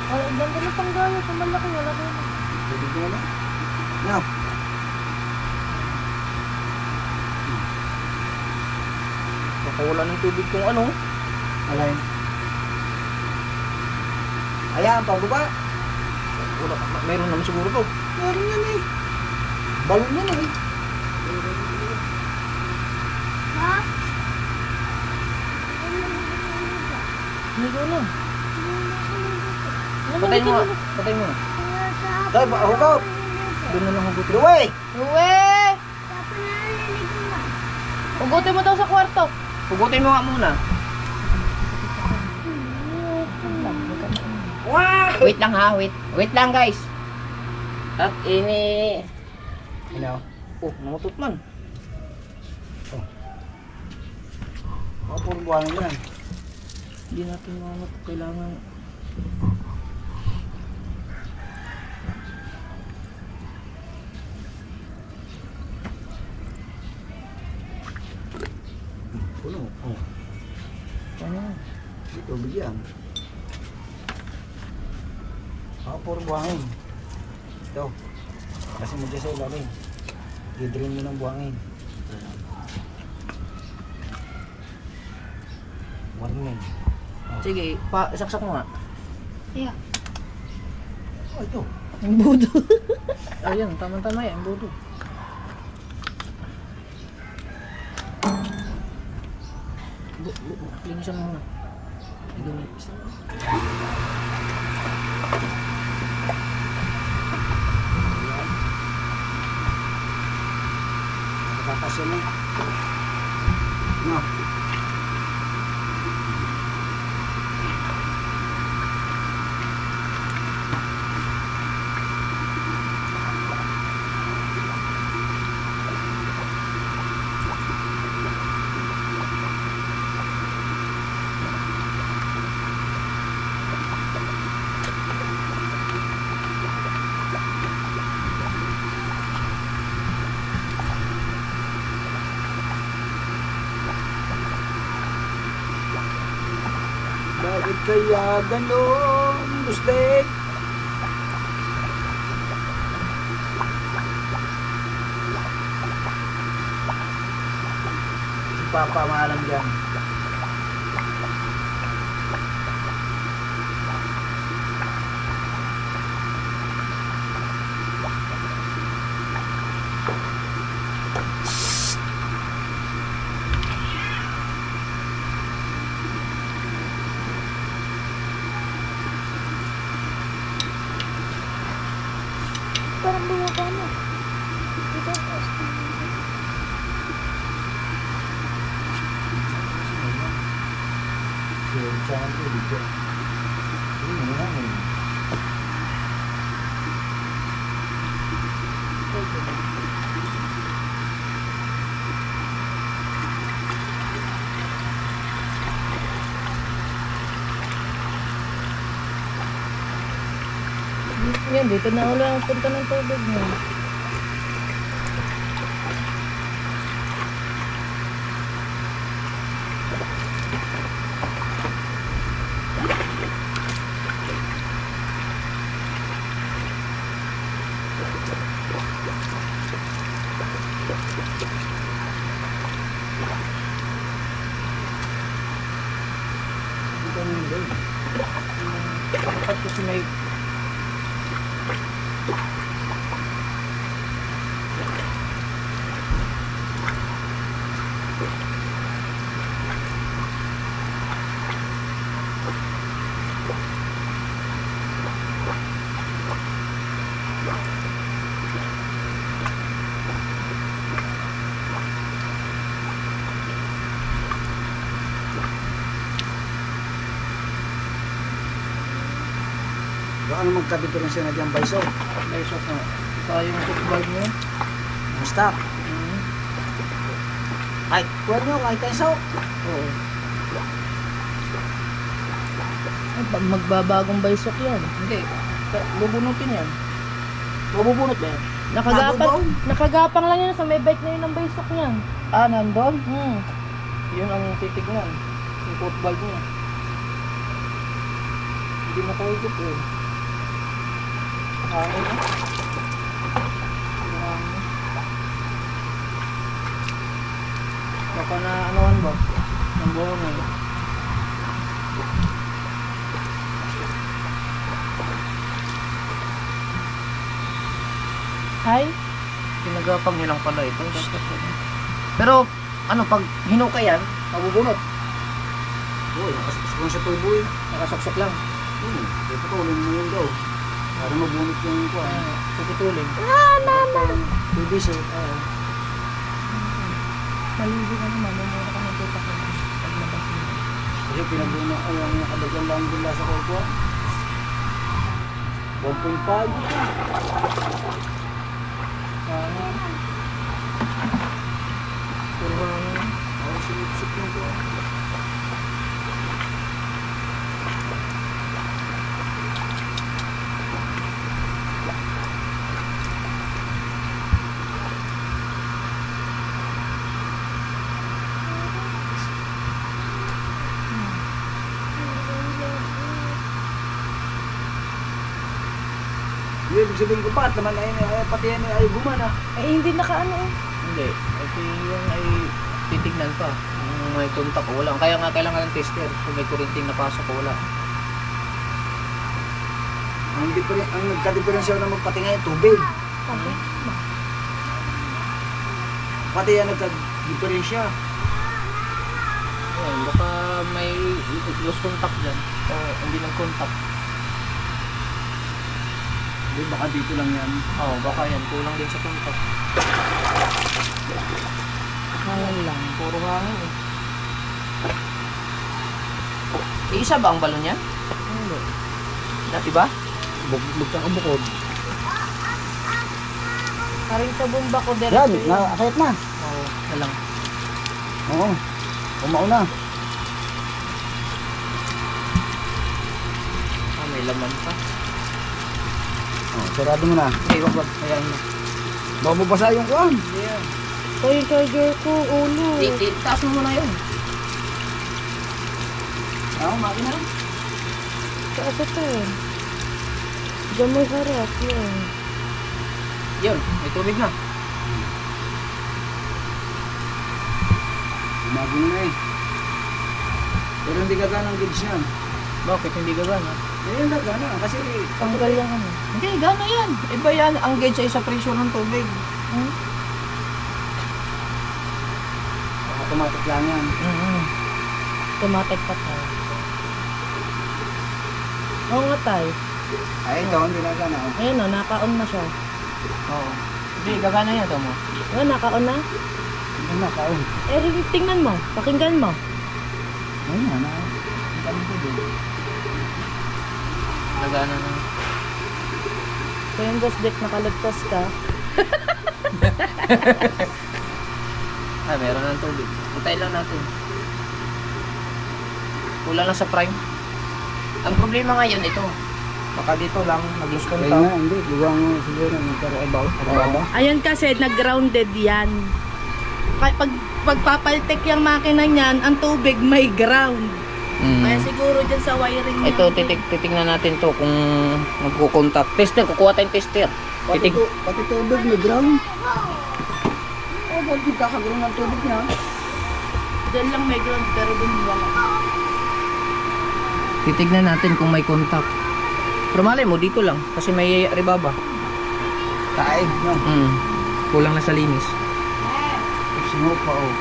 Ay, ang ganda na panggaya. Kung malaki, wala ko na. Pwede ko na. Now. Nakawala ng tubig kung ano. Alay. Ayan, pababa. Wala, mayroon naman siguro to. Meron yan eh. Balon yan eh. Ha? Hindi ko alam. Patay mo. Patay mo. Tayo ba? Hugot. Doon na lang hugutin. Luway. Uwe! Tapos narinig mo ba? Ugutin mo daw sa kwarto. Hugutin mo nga muna. Wait lang ha, wait. Wait lang guys. At ini... Ano? Oh, namutot man. Oh, puro buhangin yan. Hindi natin mga kailangan... Puno. Oh. Ano? Ito, bigyan. Oh, puro buhangin. Ito. Kasi mo dyan sa ilalim. I-drain mo ng buhangin. Warning. Sige, saksak mo nga. Yeah. Oh, ito. Ang budo. Ayun, tama-tama yan, ang budo. Linisan mo muna. Ganyan. Nakakasya mo. No. Bakit kaya ganon, Bustek? Si Papa maalam dyan. Parang bumaba na. Ito. Yan, dito na ulit ang punta ng tubig mo. Dapat kasi may Baka magka-diferensya na dyan, Baiso. may shot na. Saka yung football mo. Basta. Kahit kuwan nyo, kahit Baiso. Oo. Ay, magbabagong baysok yan. Hindi. Bubunutin yan. Mabubunot ba yan? Nakagapang, nakagapang lang yan sa may bike na yun ng baysok niyan. Ah, nandun? Hmm. Yun ang titignan. Yung football niya. Hindi nakahigit eh. Hangin eh. Hangin. Baka na anuhan ba? Ng buhon eh. Hi? Pinagapang niya lang pala ito. Pero, ano, pag hinuka yan, mabubunot. Uy, nakasaksak lang sa tubo eh. Nakasaksok lang. Puputulin mo yun daw. Para mabunot yung kuwan. Puputulin. PVC. Maligo ka naman. Mumuna ka ng tutak naman. Paglabas mo. Kasi pinabuna, ay ang nakadagan lang dila sa kuwa. 1.5. Puro hangin. Ay, sinipsip yung kuwan. Ibig sabihin ko, bakit naman ay pati yan ay gumana? Eh, hindi nakaano eh. Hindi. Ito yung ay titignan pa. Yung may kontak o wala. Kaya nga kailangan ng tester. Kung may kurinting napasok o wala. Ang nagka-diferensya na magpatingay, tubig. Pati yan nagka-diferensya. Ayan, baka may loose contact dyan. O hindi nag-contact. Hindi, baka dito lang yan. Oo, baka yan. Kulang din sa contact. Hangin lang. Puro hangin eh. Isa ba ang balon niya? Hindi. Dati ba? Bugtang ang bukod. Karing sa bomba ko Yan, diretso yun. nakakayat na. Oo, na lang. Oo, umauna. Ah, may laman pa. Oh, sarado mo na. Okay, wag. Ayan na. Bababasa yung kuwan. Hindi yan. Ito yung charger ko, ulo. Taas mo muna yun. Ako, makina. Taas ito eh. Diyan may harap yan. Yun, may tubig na. Umago na eh. Pero hindi gagana ang gauge niyan. Bakit hindi gagana? Eh, hindi gagana. Kasi Tanggal yan ano. Hindi, gana yan. Iba yan, ang gauge ay sa presyo ng tubig. automatic lang yan. Automatic pa tayo. Oo nga tayo. Ay, ito, hindi na gana. Oh. Ayun o, naka-on na siya. Oo. Hindi, gagana yan ito mo. Ayun, naka-on na. Hindi na, kaon. Eh, tingnan mo. Pakinggan mo. Ayun na, na. Ang dami ko din. Gagana na. So yung boss Dick, nakalagpas ka. Ay, meron ng tubig. Puntayin lang natin. Kulang lang sa prime. Ang problema ngayon ito. Baka dito lang, nag-lose Ayun contact. na, hindi. Luwang siguro na nagkaroon about. Ayan kasi, nag-grounded yan. Pagpapaltek yung makina niyan, ang tubig may ground. Kaya siguro dyan sa wiring niya. Ito, titignan natin to kung magkukontak. Tester, kukuha tayong tester. Pati tubig, may ground. Oh, ba't di kakaganoon ng tubig niya? Dyan lang may ground, pero dun wala. Titignan natin kung may contact. Pero malay mo, dito lang. Kasi may rebaba. Kaig, no? Kulang na sa linis. Sinop pa, oh.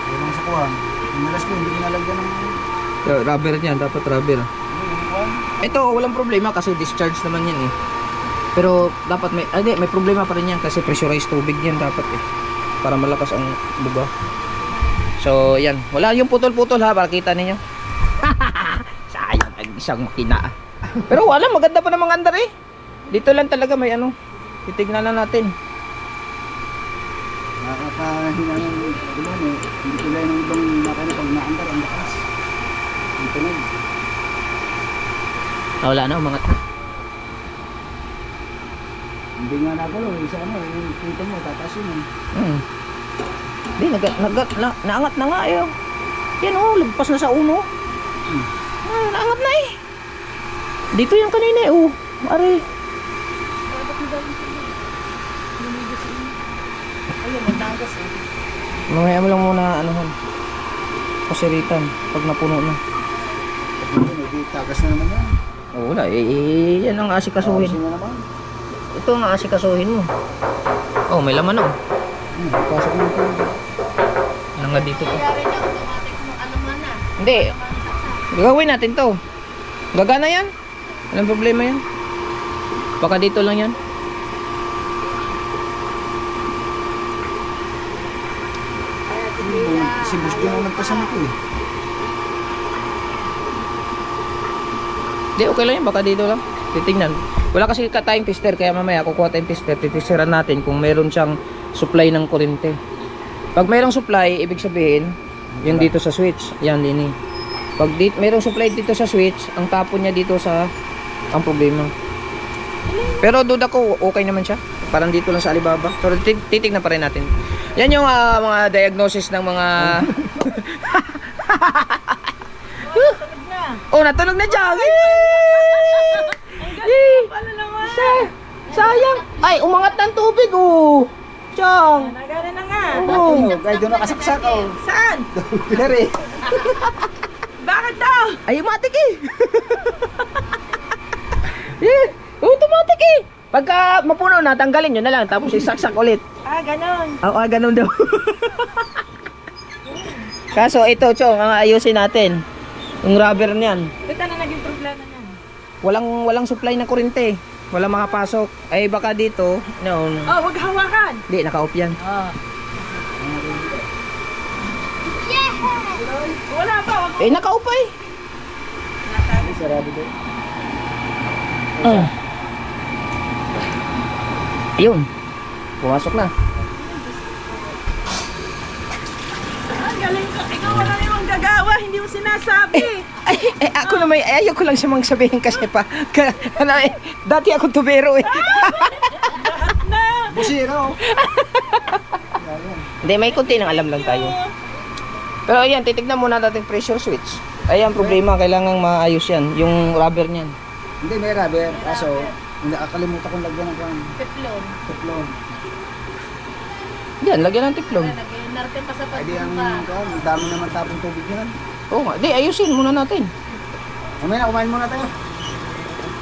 Kulang sa kuhan. Pinalas ko, hindi kinalagyan ng... Rubber yan, dapat rubber. Ito, walang problema kasi discharge naman yan eh. Pero dapat may problema pa rin yan kasi pressurized tubig yan dapat eh. Para malakas ang buga. So, yan. Wala yung putol-putol ha, para kita ninyo. Sayang ang isang makina. Pero wala, maganda pa namang andar eh. Dito lang talaga may ano. Titignan na natin. Nakakahina ng ulan eh. Hindi tulad ng ibang makina pag naandar, ang lakas. Ang tunog. Wala na, umangat na. Hindi nga nagulo, isa ano, yung kita mo, tatasin eh. Hindi, naangat na nga eh. Yan oh, lagpas na sa uno. Naangat na eh. Dito yung kanina eh, oh. Are. Ayun, magdagas eh. Mamaya mo lang muna anuhan. Pasiritan pag napuno na. Hindi, tagas na naman yan. Oh, wala eh, yan ang asikasuhin. Tagas na naman. Ito ang asikasuhin mo. Oh, may laman oh. Pasok mo ito. Ano nga dito pa? Kaya rin yung automatic mo, ano man na. Hindi. Gagawin natin to. Gagana yan. Walang problema yan. Baka dito lang yan. Si Boss John ang nagpasama ko eh. Hindi, okay lang yan. Baka dito lang. Titignan. Wala kasi tayong tester. Kaya mamaya kukuha tayong tester. Titesteran natin kung meron siyang supply ng kuryente. Pag mayroong supply, ibig sabihin, yung dito sa switch. Yan, lini. Pag mayroong supply dito sa switch, ang tapon niya dito sa ang problema. Pero duda ko, okay naman siya. Parang dito lang sa Alibaba. Pero titignan pa rin natin. Yan yung mga diagnosis ng mga... Oh, natunog na dyan! Sayang! Ay, umangat ng tubig, oh! Diyang! Nagana na nga. Oh, kahit doon nakasaksak oh. Saan? Dari. Bakit daw? Ay, automatic eh! Yeah, automatic eh! Pagka mapuno na, tanggalin nyo na lang, tapos isaksak ulit. Ah, ganon. Ganun daw. Kaso ito, Chong, ang ayusin natin. Yung rubber niyan. Ito na naging problema niyan. Walang supply na kuryente. Walang makapasok. Ay baka dito, no. Oh, wag hawakan. Hindi, naka-off yan. Ah. Wala pa, wag. Eh, naka-off pa eh. Sarado doon. Ayun. Pumasok na. Ang galing ko. Ikaw wala namang gagawa, hindi mo sinasabi. Ako na may, ayoko lang siya magsabihin kasi dati ako tubero eh. Busira oh. Hindi, may konti ng alam lang tayo. Pero ayan, titignan muna natin pressure switch. Ayan, problema, kailangan maayos yan. Yung rubber niyan. Hindi, may rubber. Kaso, nakakalimutan kong lagyan ng kwan. Teplon. Teflon. Yan, lagyan ng tiklong. Lagyan natin pa sa Ay di ang pagpunta. kwan. Ang dami naman tapong tubig yan. Oo nga, di, ayusin muna natin. Mamaya na, kumain muna tayo.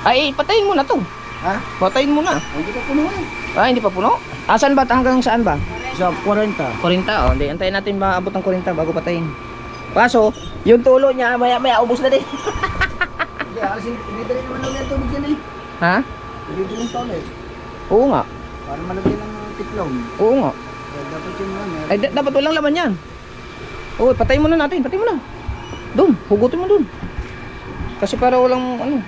Ay, patayin mo na to. Ha? Patayin mo na. Hindi ka puno eh. Ah, hindi pa puno? Asan ba? Hanggang saan ba? Sa 40. 40, oh. Hindi, antayin natin maabot ng 40 bago patayin. Kaso, yung tulo niya, maya-maya, ubos na din. Hindi, alisin. Pinidali naman lang yung tubig yan eh. Ha? Pinidali pa ulit. Oo nga. Para malagyan ng tiklong. Oo nga. Kaya dapat yun ano. Ay, dapat walang laman yan. Oo, patayin mo na natin. Patayin mo na. Doon, hugutin mo doon. Kasi para walang ano.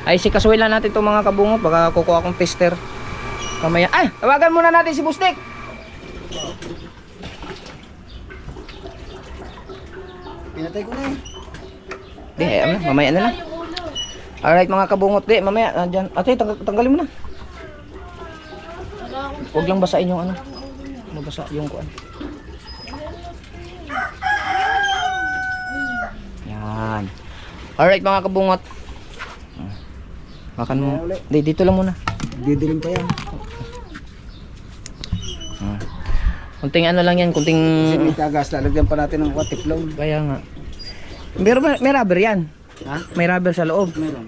Ay, si kasuhin lang natin itong mga kabungot. Baka kukuha akong tester. Kamaya. Ay, tawagan muna natin si Bustek. Pinatay ko na eh. Di, mamaya na lang. Alright mga kabungot. Di, mamaya. Nandyan. Ate, tanggalin mo na. Huwag lang basain yung ano. Mabasa yung kuan. Yan. Alright mga kabungot. Makan mo. Di, dito lang muna. Didilim pa yan. Kunting ano lang yan, kunting... Kasi may tagas, lalagyan pa natin ng tiklong. Kaya nga. May rubber yan. Ha? May rubber sa loob. Meron.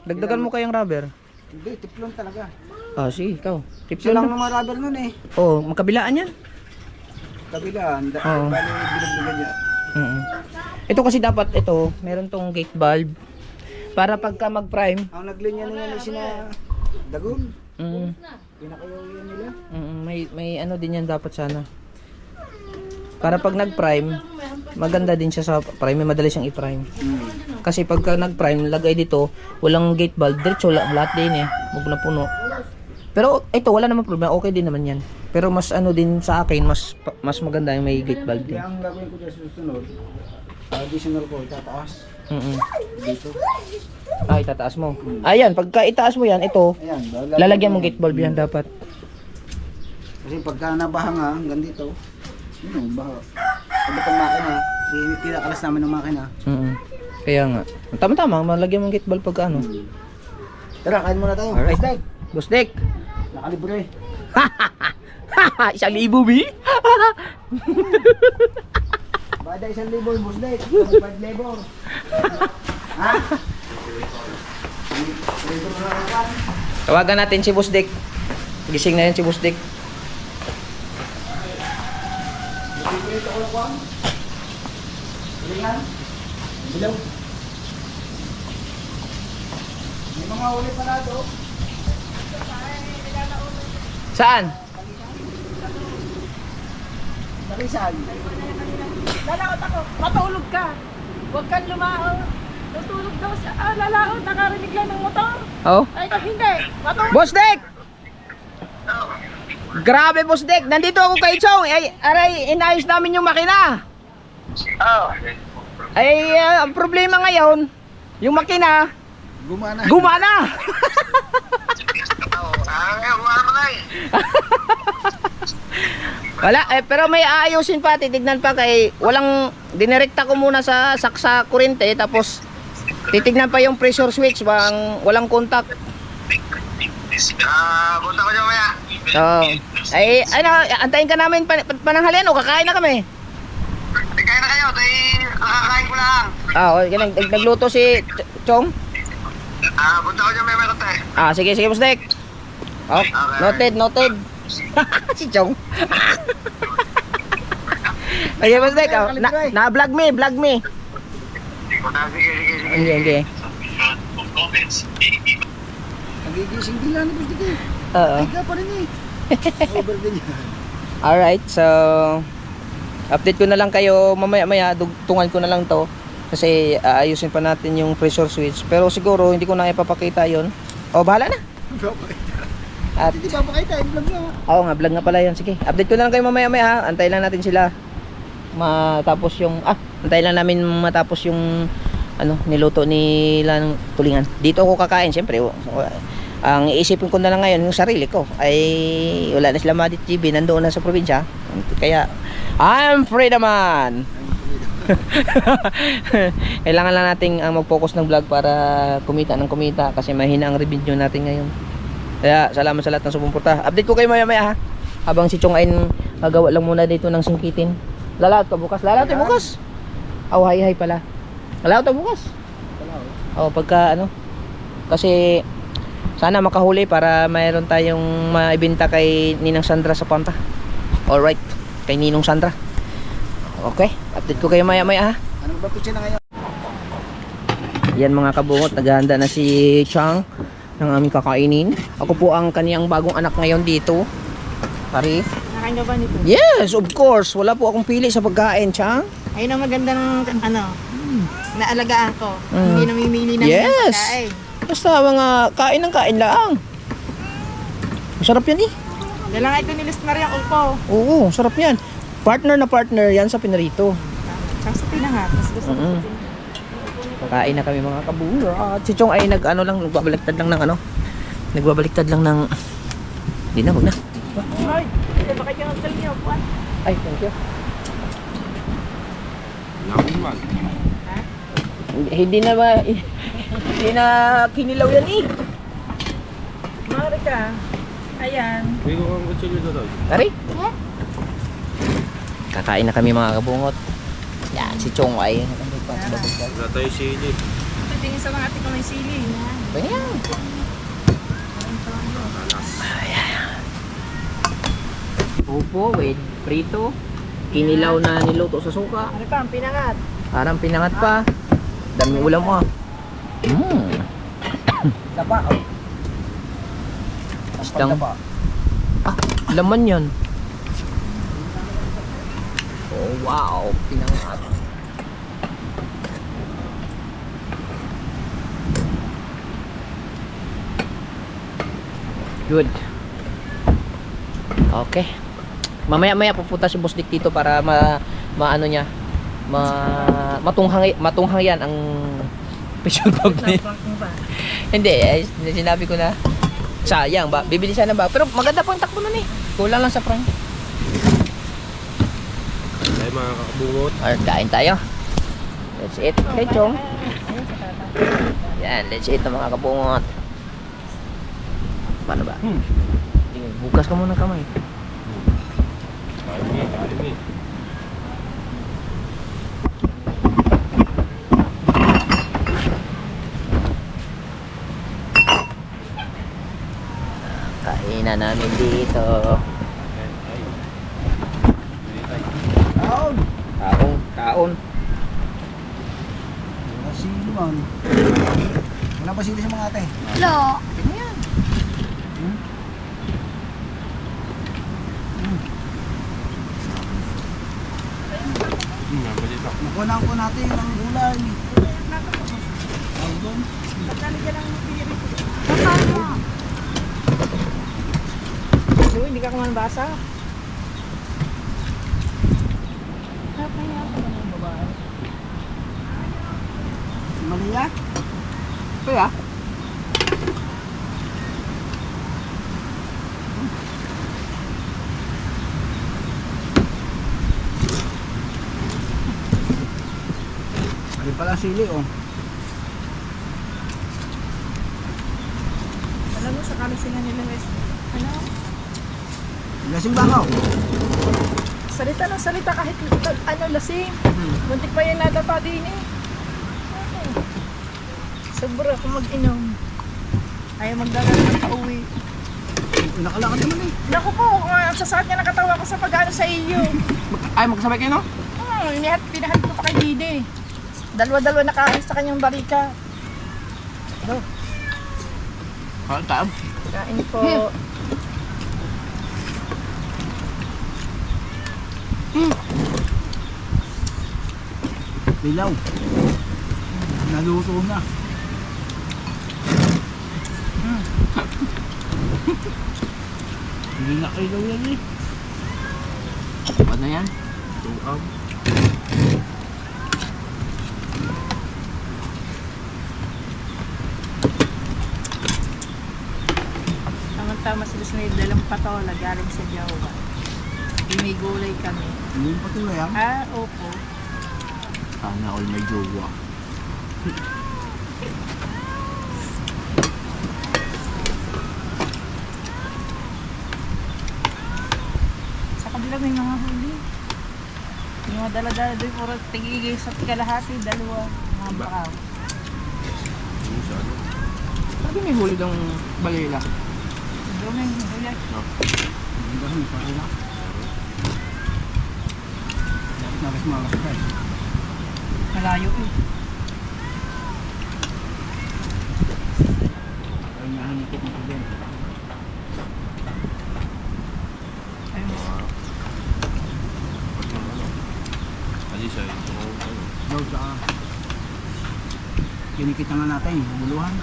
Dagdagan mo kayang rubber. Hindi, tiklong talaga. Ah, sige, ikaw. Isa Tipso lang lang. ng mga rubber nun eh. Oh, magkabilaan yan. Kabilaan. Oo. Bali, bilog-bilog niya. Ito kasi dapat, ito, meron tong gate valve. Para pagka mag-prime, Ang naglinya na yan ay sina Dagon. mm, Pinakayaw yan nila. may ano din yan dapat sana. Para pag nag-prime, maganda din siya sa prime, madali siyang i-prime. Kasi pagka nag-prime, lagay dito, walang gate valve, diretso lahat din eh, huwag na puno. Pero ito, wala naman problema, okay din naman yan. Pero mas ano din sa akin, mas maganda yung may gate valve din. Kaya ang gagawin ko dyan susunod, additional ko, itataas dito. Ay, tataas mo. Ayan, pagka itaas mo yan, ito, Ayan, lalagyan mong gate valve yan dapat. Kasi pagka nabaha nga, hanggang dito, yun, baha. Pag itong makina, tinakalas namin ng makina. Kaya nga. Tama-tama, malagyan mong gate valve pagka ano. Tara, kain muna tayo. Alright. Basta, Bustek! nakalibre. 1,000 bi? Bada 1,000 yung busday. 5,000. Ha? Tawagan natin si Bustek. Gising na yan si Bustek. Bilaw. May mga uli pa na ito. Saan? Balisan. Lalaot ako. Matulog ka. Huwag kang lumaon. Tutulog daw siya. Lalaot. Nakarinig lang ng motor. Oh? Ay, hindi. Matulog. Bustek! Grabe, Bustek! Nandito ako kay Chong. Ay, aray, inayos namin yung makina. Ay, ang problema ngayon, yung makina, Gumana. gumana! Wala, pero may aayusin pa, titignan pa kay walang dinirekta ko muna sa saksa kurente tapos titignan pa yung pressure switch bang walang contact. Punta ko dyan maya. Oh. Ay, ano, antayin ka namin pananghalian o kakain na kami. Kain na kayo, tayo nakakain ko lang. Ganun, nagluto si Chong. Punta ko dyan maya meron tayo. Sige, Bustek. Oh, noted. Si Chong. Okay, Bustek. Na-vlog me. Sige. Nagigising din lang ni Busday. Oo. Higa pa rin eh. Over din yan. Alright, so update ko na lang kayo mamaya-maya, dugtungan ko na lang to kasi aayusin pa natin yung pressure switch pero siguro hindi ko na ipapakita yon. Bahala na. At Hindi pa pakita, i-vlog nga. oo nga, vlog nga pala yan. Sige, update ko na lang kayo mamaya-maya ha. Antayin lang natin sila matapos yung antayin lang namin matapos yung niluto nila ng tulingan. Dito ako kakain syempre. Ang iisipin ko na lang ngayon yung sarili ko ay wala na sila Madit GB, nandoon na sa probinsya, kaya I'm free naman. Kailangan lang nating mag-focus ng vlog para kumita ng kumita kasi mahina ang revenue natin ngayon. Kaya salamat sa lahat ng sumuporta. Update ko kayo maya-maya ha. Habang si Chong ay gagawa lang muna dito ng singkitin. Lalaot ka bukas. Lalaot tayo bukas. Oh, hay pala. Lalaot tayo bukas. Oh, pagka ano. Kasi sana makahuli para mayroon tayong maibenta kay Ninang Sandra sa Panta. Alright. Kay Ninong Sandra. Okay, update ko kayo maya-maya ha. Ano ba pitsin na ngayon? Yan mga kabungot, naghahanda na si Chang ng aming kakainin. Ako po ang kaniyang bagong anak ngayon dito. Pare. Nakain ka ba nito? Yes, of course. Wala po akong pili sa pagkain, Chang. Ayun ang maganda ng naalagaan ko. Mm. Hindi namimili ng Yes. pagkain. Basta mga kain ng kain lang. Masarap yan eh. Dala nga ito ni Liz Maria Ulpo. Oo, sarap yan. Partner na partner yan sa pinarito. Tsaka sa pinangat. Mas gusto ko sa Kakain na kami mga kabungot. At si Chong ay nagbabaliktad lang ng ano. Nagbabaliktad lang ng... Hindi na, huwag na. Ay, baka yung hotel niyo. Buwan. Ay, thank you. Hindi na ba... Hindi na kinilaw yan eh. Marika. Ayan. Tari? Kakain na kami mga kabungot. Yan, si Chong ay... Wala tayo sili. Tingin sa mga ate ko may sili. Ayan. Upo with prito. Kinilaw na niluto sa suka. Ano pa, ang pinangat. Parang pinangat pa. Daming ulam mo. Dapa, oh. Isdang. Ah, laman yan. Oh, wow. Pinangat. Good. Okay. Mamaya-maya pupunta si Boss Dick dito para maano niya. Matunghang yan ang picture bag niya. Hindi, sinabi ko na sayang ba, bibili sana ba, pero maganda pang takbo nun eh, kulang lang sa prank. Tayo mga kakabungot. Alright, kain tayo. Let's eat. Hey Chong. Yan, let's eat na mga kabungot. Paano ba? Tingin, bukas ka muna kamay. Kain. Kainan namin dito. Taon. Kaon. Wala sili man. Wala pa sili sa mga ate. Lo. Nakunan ko natin ang gulay. Tawag doon. So, hindi ka kuman basa. Malia? Kaya? Mali pala sili, oh. Alam mo, sa kalisingan nila, ano? Lasing bakaw. Salita ng salita kahit ano, lasing. Muntik pa yan nadapa din eh. Sobra kung mag-inom. Ayaw magdagal na pauwi. Nakalakad naman eh. Naku po, ang sasakit niya nakatawa ko sa pag-ano sa iyo. Ay, magkasabay kayo no? Pinahat ko pa kay Didi. Dalawa-dalawa nakaalis sa kanyang barika. Kain tayo. Kain po. Dilaw. Naluto na. Hindi na kailaw yan eh. Ano yan? Tuang. Tama-tama sila sa dalang patola galing sa Jawa. May gulay kami. Hindi pa tuloy yan. Ah, opo. Sana all may jowa. Sa kabila may mga huli. Yung mga dala-dala doon, puro tigigay sa kalahati, dalawa. Mga bakaw. Ano sa ano? Sabi may huli ng balila. Doon may huli. Hindi ba may pala? Malas ka eh. Malayo eh. Ay, nahanipot mo ko din. Ayun. Pag ng ano? Kasi siya, ito ko ano. Daw sa kinikita nga natin, buluhan.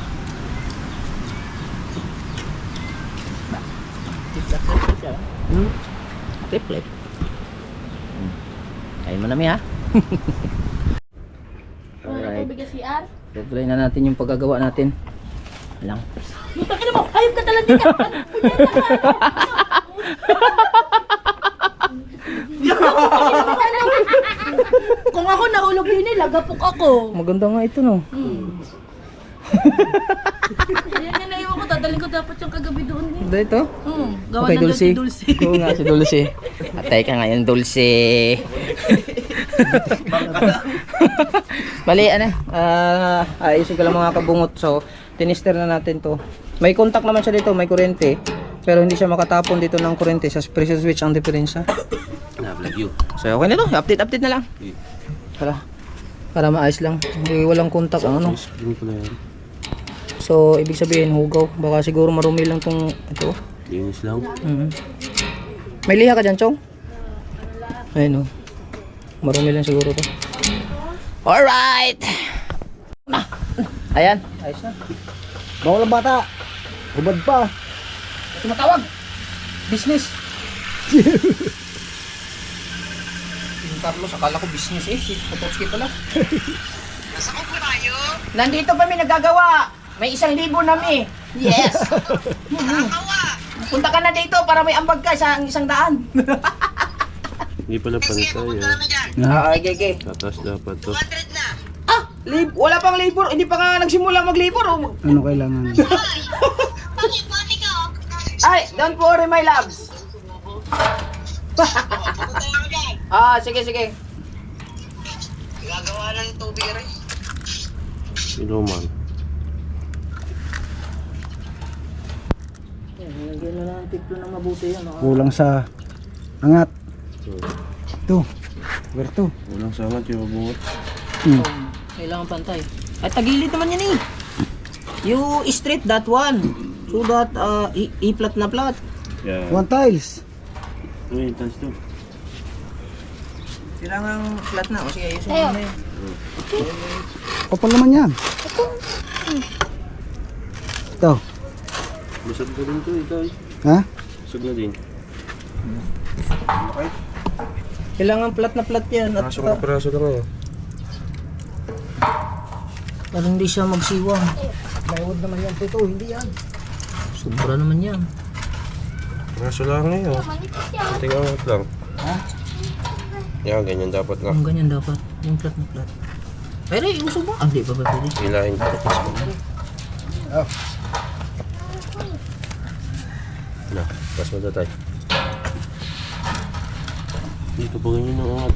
Triple. Kain mo na mi ha. Alright. Triple na natin yung paggagawa natin. Lang. Butak mo! Ayop ka talaga ka! Kung ako nahulog yun lagapok ako. Maganda nga ito no. Yan nga naiwan ko, dadalhin ko dapat yung kagabi doon eh. Ganda ito. Gawa Okay, ng Dulce. Dulce. Oo nga, si Dulce. Atay ka ngayon, Dulce. Bali, ano, ayusin ko lang mga kabungot. So, tinister na natin to. May contact naman siya dito, may kuryente. Pero hindi siya makatapon dito ng kuryente. Sa pressure switch ang diferensya. Na-vlog you. So, okay na to. Update na lang. Para maayos lang. Hindi, walang contact. Ano. Screen ko na yan. So, ibig sabihin, hugaw. Baka siguro marumi lang tong ito. Linis lang. May liha ka dyan, Chong? Ayun o. Marumi lang siguro to. Alright! Na! Ayan. Ayos na. Bawal ang bata. Ubad pa. Tumatawag! Business! Yung Carlos, akala ko business eh. Si Potowski pala. Nasa ko po tayo. Nandito pa may nagagawa. May 1,000 na mi. Yes! Nakawa. Punta ka na dito para may ambag ka sa 100. Hindi pala Sige, pantay pupunta eh. namin dyan. Okay, okay. Tatas dapat to. 200 na. Ah! Wala pang labor. Hindi pa nga nagsimula mag-labor. Oh. Ano kailangan? Bakit? Pati ka oh. Ay, don't worry my loves. Pupunta lang ako dyan. Sige, sige. Gagawa ng tubig rin. Inuman. Lagyan na lang ang tiplo na mabuti yan. Kulang sa angat. Ito. Where to? Walang sangat yung mabungot. Kailangan pantay. Ay, tagilid naman yan eh. You straight that one. So that i-flat na flat. Yeah. One tiles. Uy, taas to. Kailangan flat na. O sige, ayusin mo na yun. Kapal naman yan. Ito. Busog na din to eh, guys. Ha? Busog na din. Kailangan flat na flat yan. At Kaso ka peraso lang eh. para hindi siya magsiwang. Plywood naman yan. Ito, hindi yan. Sobra naman yan. Peraso lang eh oh. Ating angat lang. Ha? Yan, ganyan dapat lang. Yung ganyan dapat. Yung flat na flat. Pero iusog mo. Hindi pa ba pwede? Hilahin ko. Oh. Na, pas mo tatay. Dito pa ganyan ang angat.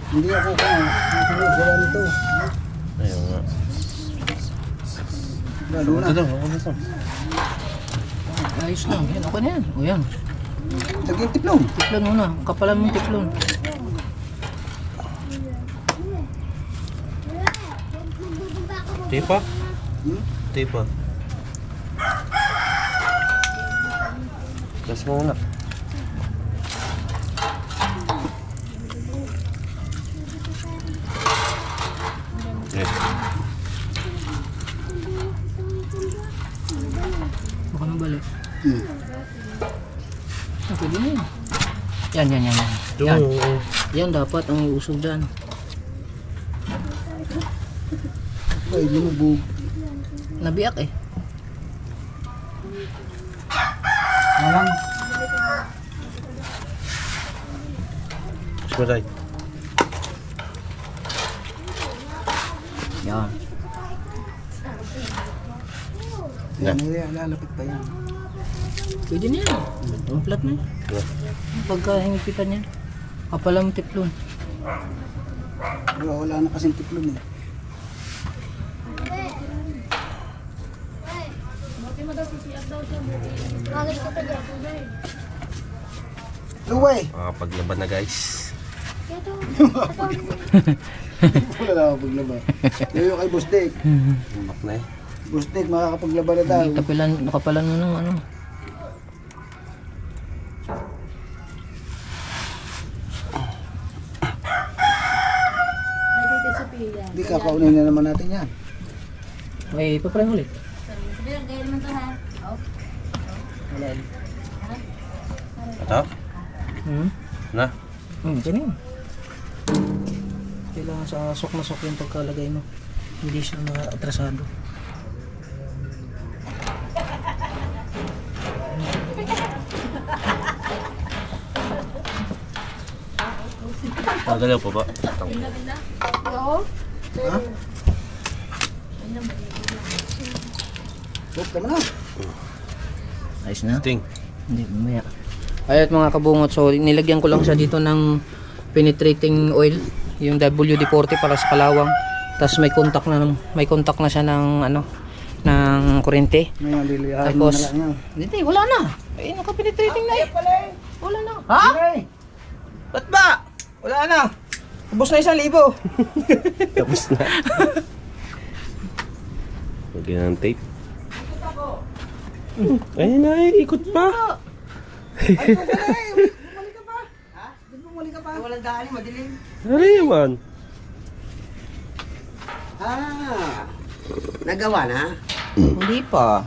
Hindi ako kung sunod gawa nito. Ayun nga. Lalo na. Ito, ako na to. Ayos lang. Yan, okay na yan. O yan. Lagyan tiplong. Tiplon muna. Kapalan mong tiplon. Tipa? Tipa. Gas mo muna. Eh, Baka mabalik. Pwede na yun. Yan, yan, yan. Yan, ito yan. yung... Yan dapat ang iusog dyan. Ay, lumubog. Nabiyak eh. Alam. Sumaray. Yan. Yan, lalapit pa yan. Pwede na yan. Ang flat na yan. Pagka hinipitan yan. Kapalang tiplon. Wala na kasing tiplon eh. Luway! Makapaglaban na guys. Wala na ako paglaba. Yayo kay Bustek. Umak na eh. Bustek, makakapaglaba na daw. Nakapalan mo ng ano. Hindi kakaunin na naman natin yan. May papalan ulit. Sabi lang, gaya naman to ha. Wala. Ito? Hmm? Na? Ganyan. Kailangan sa sok na sok yung pagkalagay mo. Hindi siya maatrasado. Magalaw pa ba? Huwag ka na. Ayos na? Ting. Hindi, mamaya. Ayat mga kabungot, so nilagyan ko lang siya dito ng penetrating oil, yung WD-40 para sa kalawang. Tapos may contact na siya ng ano, ng kuryente. Ngayon, liliyahin mo Tapos, na lang yan. hindi, wala na. Eh, naka-penetrating na eh. Wala na. Ha? Okay. Ba't ba? Wala na. Ubus na 1,000. Tapos na. Lagyan ng tape. Ayun na eh, ikot pa. Bumalik ka pa. Walang daan, madilim. Ano yaman? Nagawa na? Hindi pa.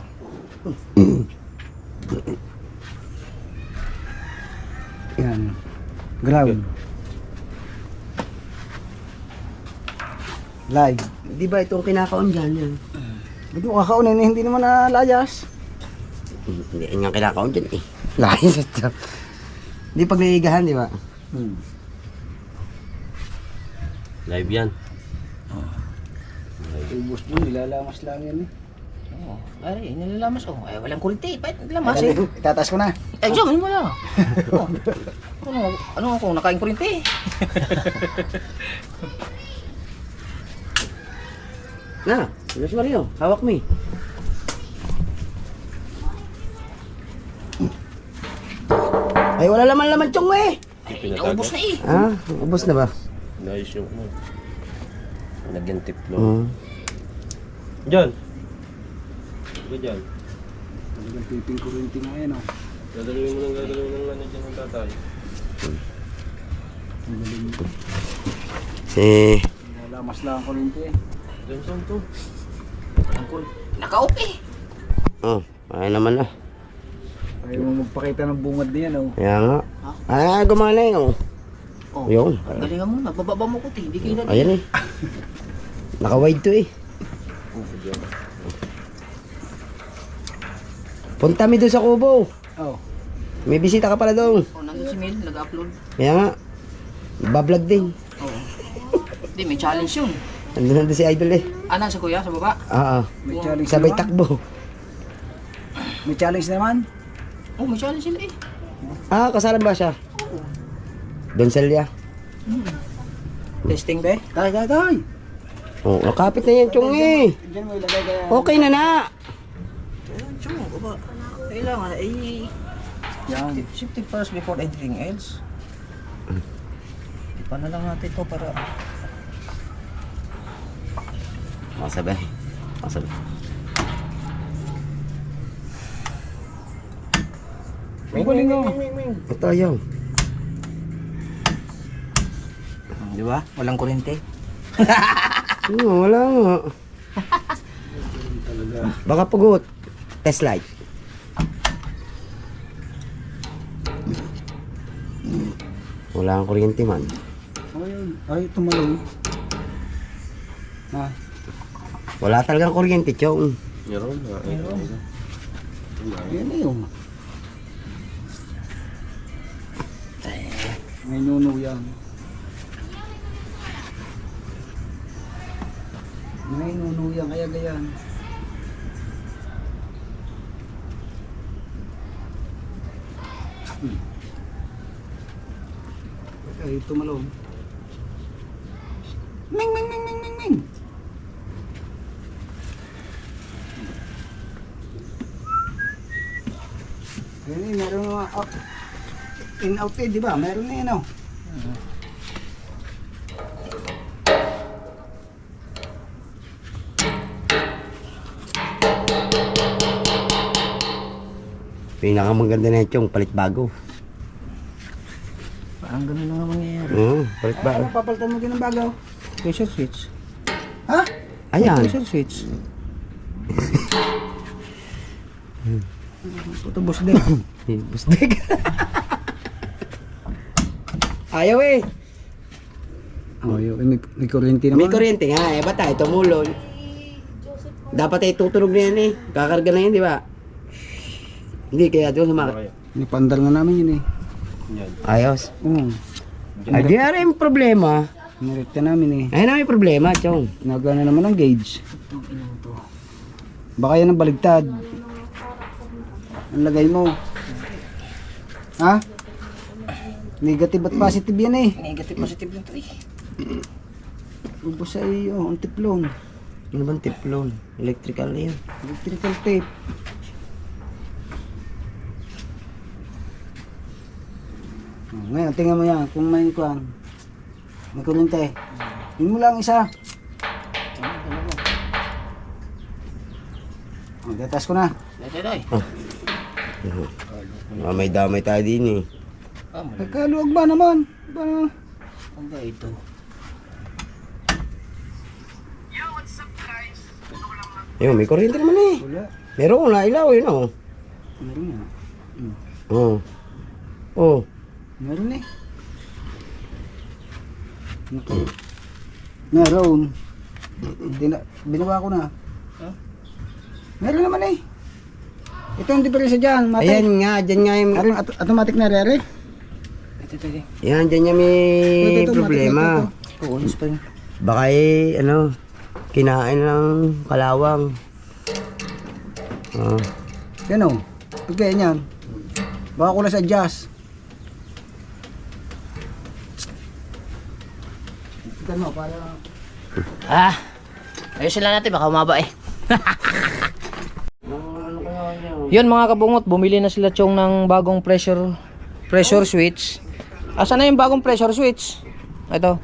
Yan. Ground. Live. Di ba itong kinakaon dyan yan? Ba't mo kakaunin? Hindi naman nalayas. Hindi nga kinakaon dyan eh. Layas ito. Di pag naigahan, di ba? Live yan. Ubus mo, nilalamas lang yan eh. Oh, ay, nilalamas ko. Ay, walang kulti. Ba't nilamas eh? Itataas ko na. Ay, Diyan, mo na. Ano ako, nakain kuryente. Na, Luis Mario, hawak mo eh. Ay, wala laman-laman tiyong mo eh. Ay, naubos na eh. Ah, ubos na ba? Nice yung ano. Lagyan tip lo. Oo. Diyan. Diyan. Talagang piping kurinti nga yan oh. Dadalawin mo ng ano dyan ng tatay. Si... Nilalamas lang ang kurinti eh. Diyan saan to? Naka-off eh. Oh, ay naman na. Ayaw mo magpakita ng bungad niyan oh. Kaya nga. Ay, gumana eh oh. Oh, Yun. galingan mo na. Bababa mo ko, hindi kayo na. Ayan eh. Naka-wide to eh. Punta mi doon sa kubo. Oh. May bisita ka pala doon. Oh, nandun si Mel, nag-upload. Kaya nga. Bablog din. Oo. Hindi, may challenge yun. Nandun si Idol eh. Ah, nasa kuya, sa baba? Oo. May challenge Sabay naman. takbo. May challenge naman. Oh, may challenge sila eh. Ah, kasalan ba siya? Doon Celia. Testing ba eh? Tay. Oh, nakapit na yan, Chong eh. Diyan mo ilagay kaya. Okay na na. Ayun, tsung, baba. Kailangan eh. Yan. Safety first before anything else. Ipan na lang natin to para... Masabay. Masabay. Ang galing oh. Ito ayaw. Di ba? Walang kuryente. Wala nga. Baka pugot. Test light. Wala kang kuryente man. Ay, tumalong. Ah, Wala talagang kuryente, Chong. Meron na. Meron. Yan na yun. May nuno yan. May nuno yan, kaya gayan. Okay, tumalong. Ming, ming, ming, ming, ming, ming. Ayun eh, meron mga out, in out eh, di ba? Meron na yun, oh. Pinakamaganda na yung palit bago. Parang ganun na nga mangyayari. Palit bago. Ano, papalitan mo din ng bago? Pressure switch. Ha? Ayan. Pressure switch. Puto boss din. Busdek. Ayaw eh. Oh, yun, may kuryente naman. May kuryente nga eh. Ba't tayo tumulon? Dapat ay tutunog na yan eh. Kakarga na yan, di ba? Hindi, kaya doon sumakit. May pandal nga namin yun eh. Ayos. Ay, Ay, di na yung problema. nirekta namin eh. Ayun na may problema, chong. Nagana naman ang gauge. Baka yan ang baligtad. Ang lagay mo. Ha? Negative at positive yan eh. Negative, positive lang ito eh. Ubus sa iyo, ang tiplon. Ano bang tiplon? Electrical na yun. Electrical tape. Ngayon, tingnan mo yan. Kung may kuhan, may kuryente. Yun mo lang isa. Gatas ko na. May damay tayo din eh. Kaluwag ba naman? Ba? Ang ba ito? Ayun, may kuryente naman eh. Wala. Meron na ilaw yun oh. Meron nga. Oh. Oh. Meron eh. Meron. Binawa ko na. Meron naman eh. Ito ang diferensya dyan. Matik. Ayan nga, dyan nga yung... Meron automatic na rere. Yan, dyan nga may Ito, problema. Oo, unis pa yun. Baka eh, ano, kinain ng kalawang. Oh. Yan o. Pag ganyan. Baka ko na sa adjust. Tignan mo para... Ayusin lang natin, baka umaba eh. Yun mga kabungot, bumili na sila chong ng bagong pressure switch. Asa na yung bagong pressure switch? Ito.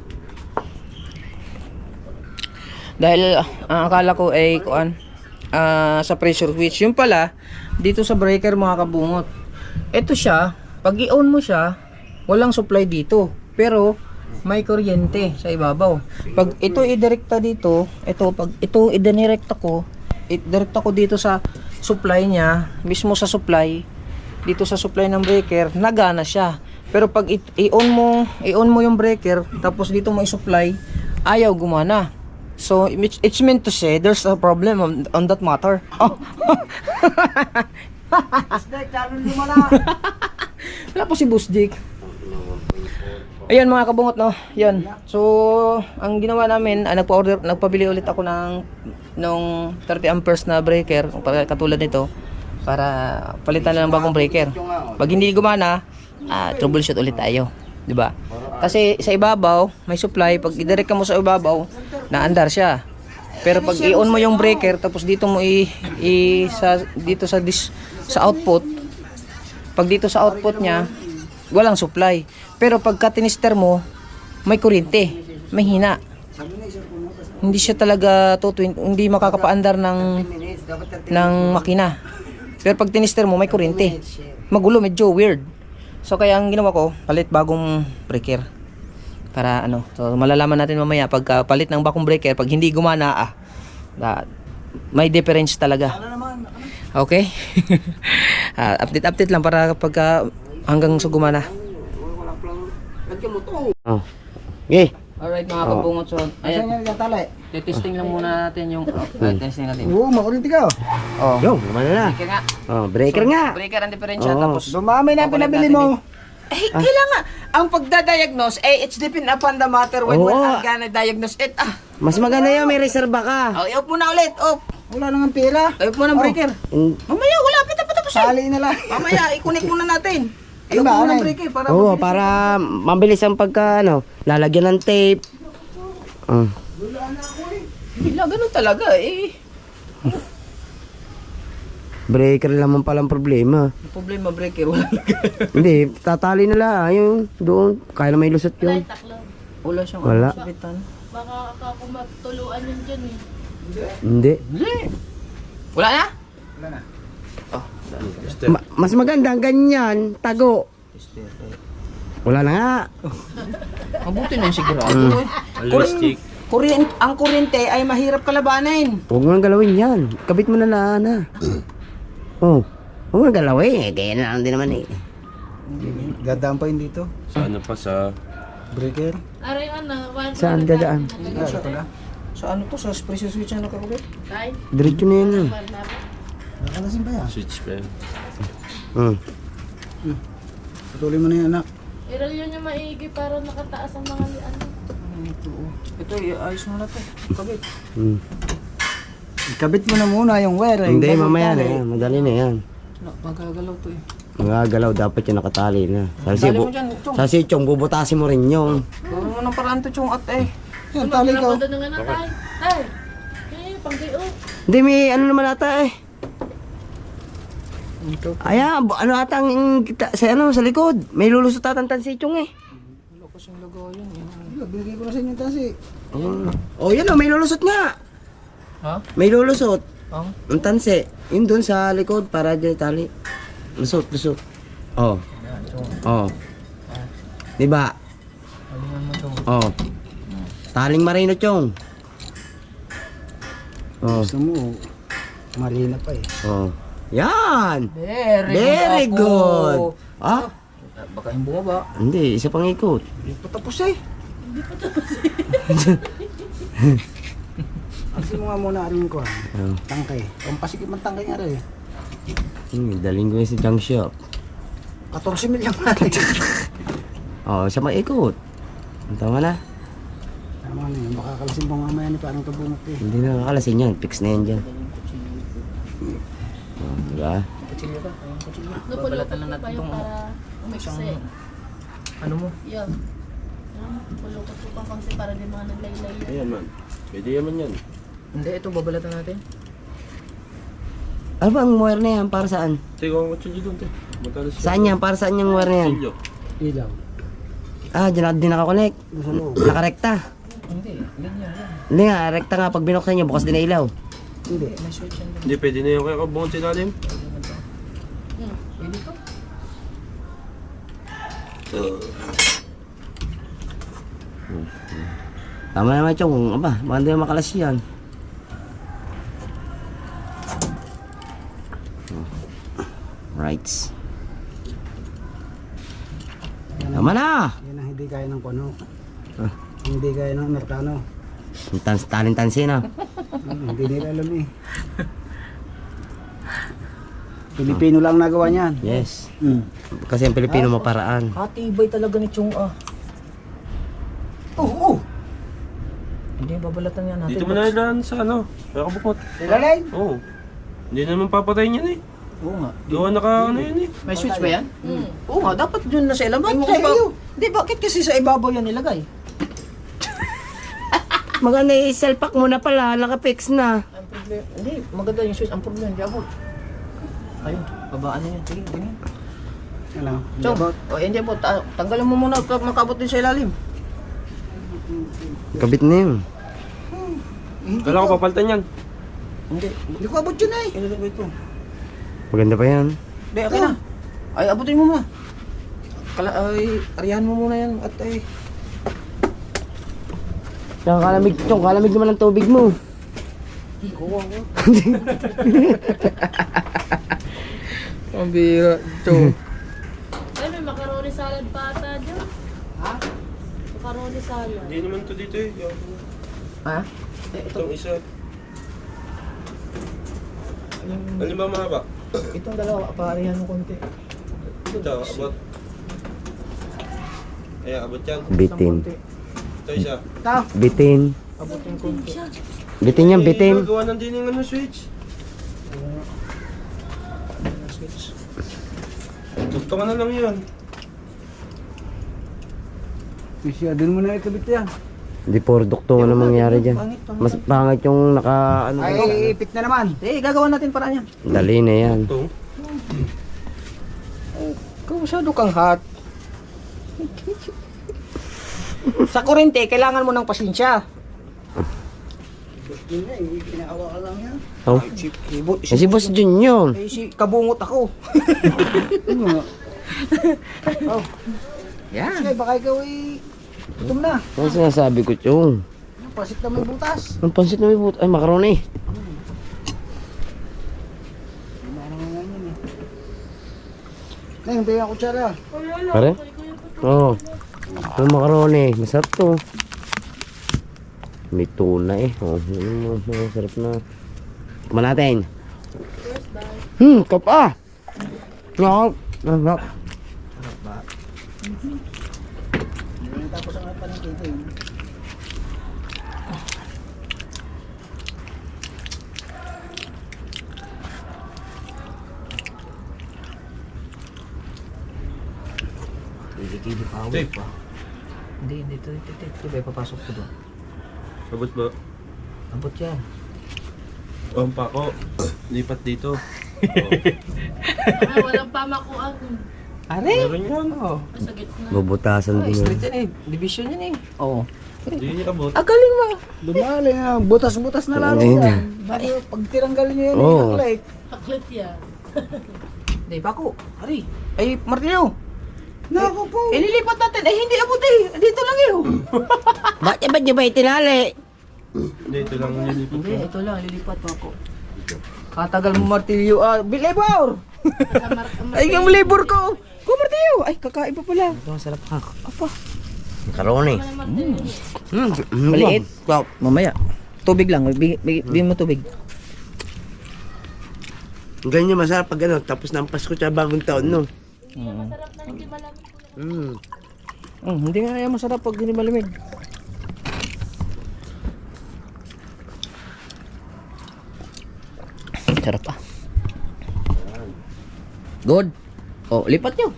Dahil ang akala ko ay kuan sa pressure switch. Yung pala dito sa breaker mga kabungot. Ito siya, pag i-on mo siya, walang supply dito. Pero may kuryente sa ibabaw. Pag ito idirekta dito, pag ito idinirekta ko, idirekta ko dito sa supply niya, mismo sa supply, dito sa supply ng breaker, nagana siya. Pero pag i-on mo yung breaker, tapos dito mo i-supply, ayaw gumana. So it's meant to say there's a problem on that matter. Oh. Busdek, lalo lumala. Wala po si Busdik. Ayan mga kabungot no. Yan. So ang ginawa namin, nagpabili ulit ako ng nung 30 amperes na breaker katulad nito para palitan na ng bagong breaker. Pag hindi gumana, troubleshoot ulit tayo, 'di ba? Kasi sa ibabaw may supply, pag i-direct mo sa ibabaw, naandar siya. Pero pag i-on mo yung breaker tapos dito mo sa output, pag dito sa output niya walang supply. Pero pagka tinister mo, may kuryente, may hina. Hindi siya talaga hindi makakapaandar ng makina. Pero pag tinister mo, may kuryente. Magulo, medyo weird. So kaya ang ginawa ko, palit bagong breaker. Para so malalaman natin mamaya pag palit ng bagong breaker, pag hindi gumana, may difference talaga. Okay? Update lang para pagka hanggang sa gumana. Oh. Okay, Alright mga Oh. kabungot, so Ayan ayan, yan, tali. testing lang muna natin yung testing natin. Oo, makulit ka. Oh. Yo, naman na. Breaker nga. Oh, breaker nga. Breaker ang diferensya Oo. tapos Dumami na ang Pakulit pinabili natin mo. eh kailangan ang pagdadiagnose it's depend upon the matter when Oo. I'm gonna diagnose it. Mas maganda yun, may reserva ka. Oh, i-off muna ulit. Off. Wala nang pera. I-off muna ang breaker. Mamaya wala pa tapos. Sali na lang. Mamaya i-connect muna natin. I-off Diba, muna ang Anay? breaker para Oo, para mabilis ang pagka, lalagyan ng tape. Bila ganun talaga eh. Breaker naman palang problema. Yung problema breaker wala. Hindi, tatali na lang. Yung doon, kaya na may lusot yun. Taklo. Wala siyang Wala. sabitan. Baka ako matuluan yun dyan eh. Hindi. Wala na? Mas maganda ang ganyan, tago. Wala na nga. Mabuti na yung sigurado. Alistic. Ang kuryente ay mahirap kalabanin. Huwag mo nang galawin yan. Kabit mo na na. Oh, huwag mo nang galawin. Kaya na lang din naman eh. Dadaan pa yun dito. Sa ano pa sa... Breaker. Aray ano, Saan dadaan? Sa ano to? Sa pressure switch na nakakabit? Tay, Diretso na yun. Nakalasin pa yan. Switch pa yan. Patuloy mo na yan, anak. iral yun yung maigi para nakataas ang mga ano. Ito, ayos mo na to. Kabit. Ikabit mo na muna yung wire. Hindi, mamaya na yan. Madali na yan. Magagalaw to eh. Magagalaw, dapat yung nakatali na. Dali mo dyan, Chong. Sa sichong, bubutasin mo rin yung. Gawin mo ng paraan to, Chong, at eh. Yan, tali ka. Pinapado na nga na tay. Tay, panggayo. Hindi, may ano naman ata eh. Ayan, ano ata ang sa likod. May lulusot ata ang tansichong eh. Lakas yung lagayan eh. Bigay ko na sa inyo yung tasi. Oh, yan oh, may lulusot nga. Ha? May lulusot. Ang? Ang tansi. Yun doon sa likod para dyan tali. Lusot. Oh. Oh. Diba? Alingan mo to. Oh. Taling marino chong. Oh. Gusto mo, marina pa eh. Oh. Yan. Very Very good. Ah? Baka yung bumaba. Hindi, isa pang ikot. Hindi pa tapos eh. Kasi mo nga muna rin ko Oh. tangkay. Pampasikip ng tangkay nga rin. Daling ko yun sa junk shop. 14 mil yung natin. Oh, isa pang ikot. Tama na. Tama na yun. Baka kalasin mo nga maya ni parang kabungot eh. Hindi na nakakalasin yan. Fix na yan dyan. Oh, diba? Kutsilyo ka. Ayun, kutsilyo. Napulutan Babalatan lang pa natin yung itong para umikse. ano mo. Yan. Pulukot ko pang konti para di mga naglaylay yan. Ayan man. Pwede yaman yan. Hindi, ito babalatan natin. Ano ba ang wire na yan? Para saan? Teka, ang kutsilyo doon, te. Magkano siya? Saan yan? Para saan yung wire na yan? Kutsilyo. Ilaw. Ah, dyan din nakakonect. Sa loob. Nakarekta. Hindi, ganyan yan. Hindi nga, rekta nga. Pag binuksan niya, bukas din na ilaw. Hindi. May switch yan. Hindi, pwede na yung kaya kabungan sa ilalim. Pwede to. Tama naman chong. Kung aba, baka hindi na makalas yan. Rights. Tama na! Yan ang hindi kaya ng kuno. Ah. Hindi kaya ng Amerikano. Talent-tansi na. Hindi nila alam eh. Pilipino lang nagawa niyan. Yes. Mm. Kasi ang Pilipino maparaan. Hatibay talaga ni Chong ah. Oo. Hindi, babalatan nga natin. Dito mo na ilan sa ano. Kaya kabukot. Nilalay? Oo. Hindi naman papatayin yan eh. Oo nga. Gawa naka ano yan eh. May switch ba yan? Oo nga, dapat dun na sa ilaban. Ay, Di, bakit kasi sa ibabaw yan nilagay? Maganda yung selpak mo na pala. Nakapix na. Ang problema, hindi, maganda yung switch. Ang problema, di abot. Ayun, babaan na yan. Sige, tingin. Ano? Chong, o hindi po, tanggalin mo muna at makabot din sa ilalim. Kabit na yun. Kala ko papalitan yan. Hindi, Hindi ko abot yun eh. ilalagay ko. Maganda pa yan. Hindi, okay na. Ay, abutin mo muna. Ay, arihan mo muna yan at ay... Tsaka kalamig naman ang tubig mo. Kuha ko. Ang bira, Chong. Ay, may macaroni salad pa ata dyan. Ha? Macaroni Pwede sana. Hindi naman to dito eh. Ha? Itong isa. Ano ba mahaba? Itong dalawa, paarihan mo konti. Ito, abot. Ayan, abot yan. Bitin. Ito isa. Bitin. Abutin konti. Bitin yan, bitin. Gawa ng din yung ano, switch. Tugtungan na lang yun. Pisya, dun mo na ikabit yan. Hindi puro duktungan ang mangyari dyan. Mas pangit yung naka ano. Ay, ipit na naman. Eh, gagawa natin paraan yan. Dali na yan. Ito. Kung masyado kang hot. Sa kurente, kailangan mo ng pasensya. Yun na, kinakawa ka lang yan. Oh. Si Boss Jun yun. Eh, si kabungot ako. Ano nga? Yan. Sige, baka ikaw ay gutom na. Ano sinasabi ko, Chong? Yung pasit na may butas. Ang pansit na may buto. Ay, macaroni. Ngayon, tayo ang kutsara. Pare? Oo. Yung macaroni. Masarap to. May tuna eh. Oh, masarap na. Tikman natin. Kapa. No. No. Tapos ang paningkito yun. Kili pa ako Tape. pa. Hindi, dito. Diba, papasok ko doon. Abot ba? Abot yan. O, ang pako. Lipat dito. Ah, walang pamakuan. Are? Meron yan. Oo. Sa gitna. Bubutasan din Street yun. yan eh. Division yan eh. Oo. Hindi abot. Galing mo. Dumali na, butas-butas na lalo Hindi. yan. Bago pag tiranggal nyo yan, Oo. yung plate. Paklit yan. Hindi, Paco. Ari. Ay, Martino. Naku po. Ililipat natin. Ay, hindi abot eh. Dito lang yun. Ba't nyo ba itinali? Dito lang nilipat Hindi, ko. ito lang. Lilipat, Paco. Katagal mo, Martilyo. Labor! Ay, yung labor ko. Ko, Martilyo. Ay, kakain pa pala. Ito, masarap ha. Apa. Macaroni. Maliit. Wow. Mamaya. Tubig lang. Bigyan mo tubig. Ganyan masarap pag ano, tapos ng Pasko tsaka bagong taon, no? Masarap na hindi malamig. Hindi nga yan masarap pag hindi malamig. Sarap pa. Good. Oh, lipat nyo.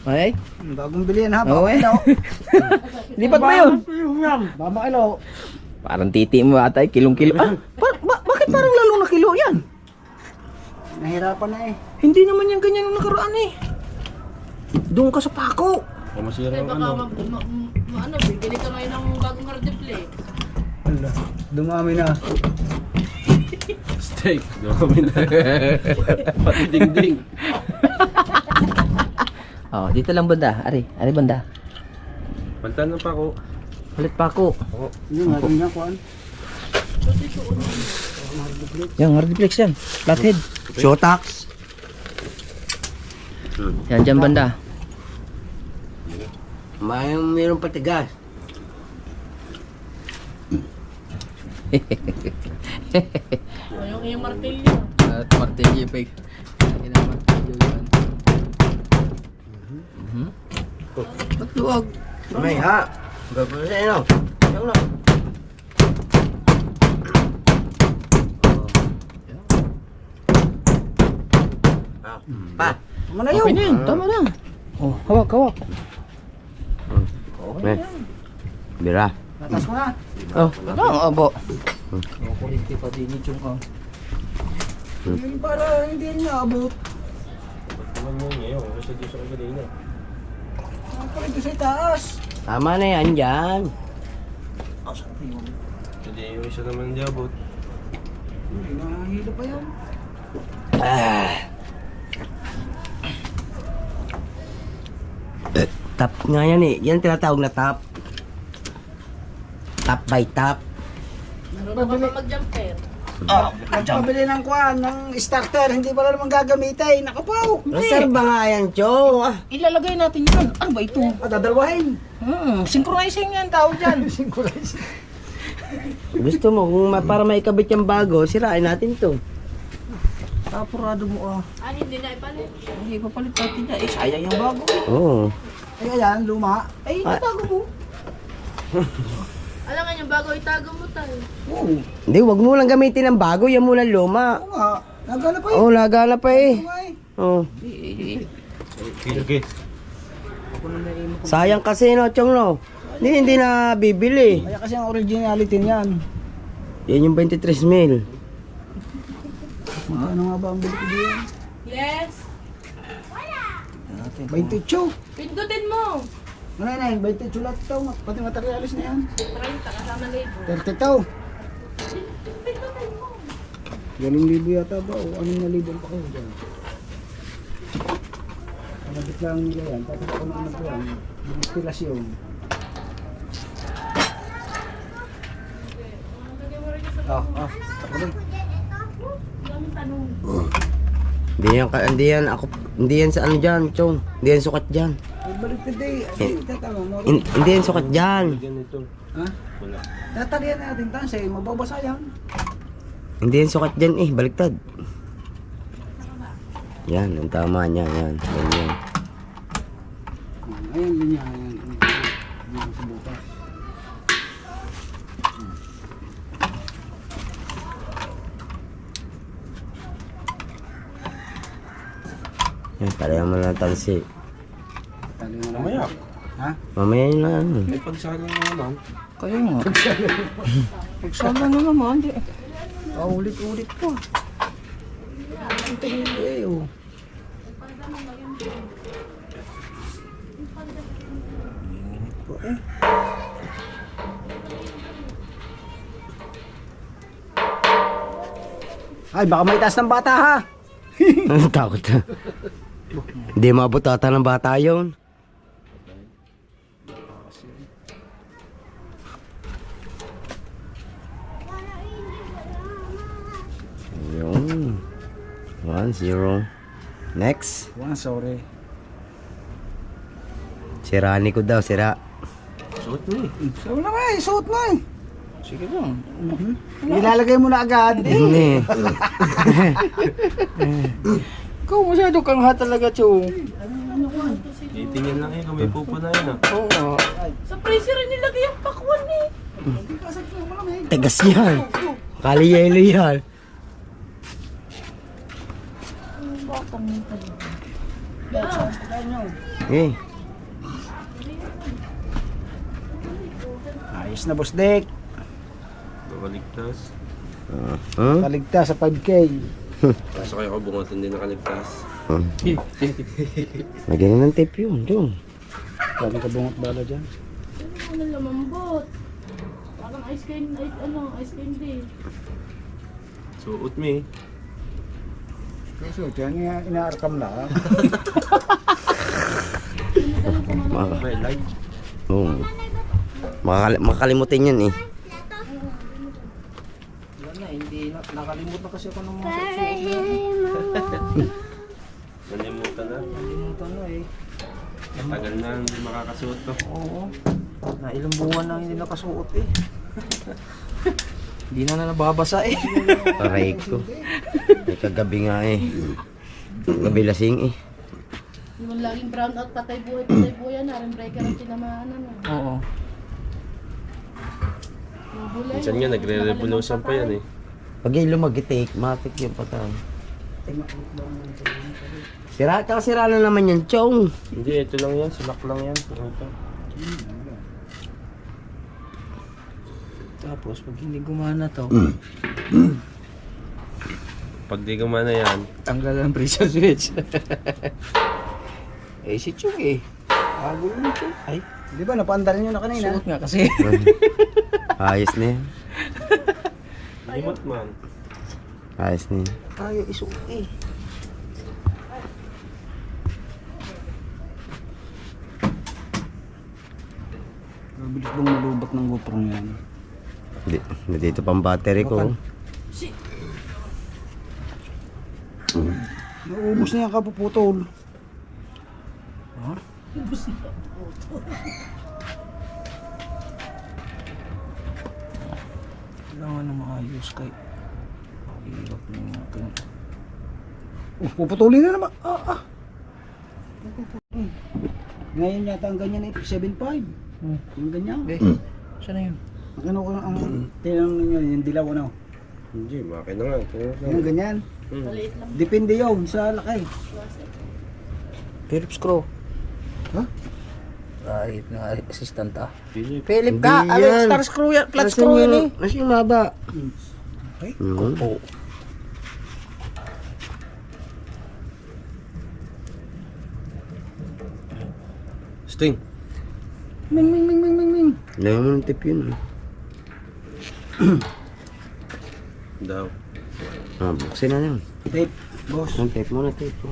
Okay. Bagong bilihan ha. Okay. Lipat ba yun? Bama kilo. Parang titi mo ata, kilong-kilo. Bakit parang lalong na kilo yan? Nahirapan na eh. Hindi naman yan ganyan nung nakaraan eh. Doon ka sa Paco. O, masira Kaya ang baka ano. ano, bibili ka ngayon ng bagong hard display. Ala, dumami na. Steak. Dami na. Pati dingding. Oh, dito lang banda. Ari banda. Pantan ng pako. Ulit Paco. Yung nga, yung nga, kuhan. Yan, hardiplex yan. Flathead. Shotax. Yan, dyan banda. Mayroong patigas. Yung martilyo. At martilyo pa. Lagi ng martilyo yan. Ba't luwag? May ha. Gagawin sa inyo. Yung na. Pa. Tama na yun. Okay na yan, tama na. Oh, hawak. Eh. Bira. Tatas mo na. Oh, lang, abo. Oh, kulinti pa din yung Yung para hindi niya abot. Ba't naman mo ngayon? Kasi dito sa kanina. Ang pala ito sa itaas. Tama na yan dyan. Hindi yung isa naman hindi abot. Hindi, nahihilo pa yan. Top nga yan eh. Yan tinatawag na top. Top by top. Marunong ka pa mag-jumper. Nagpabili ng kuhan, ng starter, hindi pala naman gagamitin. Naku po. Reserva nga yan, Chong. Ah, Ilalagay natin yun. Ano ba ito? Dadalwahin. Synchronizing yan tawag dyan. gusto mo, kung para maikabit yung bago, sirain natin to. Apurado mo ah. Ano, hindi na ipalit. Hindi pa palit natin dyan. Eh, sayang yung bago. Oo. Ay, ayan, luma. Ay, natago mo. Alam nga yung bago itago mo tayo. Oo. Hindi, wag mo lang gamitin ng bago, yan muna luma. Oo nga. Nagana pa Oo, lagana pa eh. Ay. Oo. Okay. Sayang kasi no, Chong no. Hindi na bibili. Kaya kasi ang originality niyan. Yan yung 23 mil. Ano nga ba ang bili ko diyan? Yes. 22. Pindutin mo. Ano na yun? 22 lahat ito. Pati materialis na yan. 30 kasama labor. 30 ito. 8,000 yata ba? O 6,000 pa kayo dyan. Nabit lang nila yan. Tapos ako naman ito yan. Inspilasyon. Daming tanong. Hindi yan sa ano dyan, Chong. Hindi yan sukat dyan. Ay, balik today. Ay, tatama mo. Hindi yan sukat dyan. Ganito. Ha? Tatalian natin tansi. Mababasa yan. Hindi yan sukat dyan eh, baliktad. Yan, ang tama niya, yan. Ganyan. Ayun din yan. Ayan. Ayan sa bukas. Yan, pareho mo lang tansi. Tali mo lang. Mamaya. Ha? Mamaya yun na ano. May pagsalo na naman. Kaya nga. Pagsama na naman. Di. Ulit-ulit pa. Ang tingin ko eh. Oh. Ay, baka may taas ng bata ha. Ang takot na. Hindi mabutata ng bata yun. Yun. 1-0. Next. Sorry. Sirani ko daw, sira. Suot mo eh. Sabi na ba suot mo eh. Sige lang. Ilalagay mo na agad. Hindi. Ikaw masyado kang ha talaga, Chong. Titingin lang yun kung may pupo na yun ah. Oo nga. Sa freezer nilagay yung pakwan eh. Tegas yan. Kali yelo yan. Eh, Ayos na boss Dick. Nakaligtas. huh? Kaligtas sa 5K. Kaso kayo ako bungotin din nakaligtas. Lagyan ng tape yun, Chong. Sabi ka bungot bala dyan. Ano lamambot. Parang ice cream, ice cream din. Suot mo eh. So, yan inaarkam na. May light. Oo. Makakalimutin yan eh. Wala na, hindi na. Nakalimut na kasi ako ng mga suot. Nalimutan na. Nalimutan na eh. Tagal na hindi makakasuot to. Oo. Na ilang buwan na hindi nakasuot eh. Hindi na nababasa eh. Aray ko. Ay, kagabi nga eh. Gabi lasing eh. Yung laging brown out, patay buhay yan. Narin breaker ang tinamaan ano. Oo. Yung bulay. Minsan nga nagre-revolution pa yan eh. Pag yung lumagitik, matik yung patay. Sira, tsaka sira na naman yan, Chong. Hindi, ito lang yan. Silak lang yan. Ito. Tapos pag hindi gumana to, Pag di gumana yan, tanggal ang pressure switch. Eh si Chong eh. Bago yun Chong. Ay, Di ba, napaandar nyo na kanina? suot nga kasi. Ayos na yan. limot man. Ayos na yan. Ayaw isuot eh. Mabilis bang malubot ng GoPro yan? Dito pang battery ko. Si, Naubos na yan kapuputol. Kailangan na maayos kay hirap na natin. Puputulin na naman. Ngayon yata ang ganyan 7.5. Yung ganyan. Saan na yun? Ano ko ang tinanong ninyo, yung dilaw ano? Hindi, makina nga. Yung ganyan. Depende yun sa laki. Phillips screw. Huh? Ay, assistant ah. Philip. Philip ka! Hindi Alex, yan. star screw yan. Flat screw yan eh. Nasa yung maba. Okay. Oo. Sting. Ming, ming, ming, ming, ming, ming. Lagyan mo ng tip yun. Daw. Buksin na yun. Tape, boss. Ang tape mo na tape mo.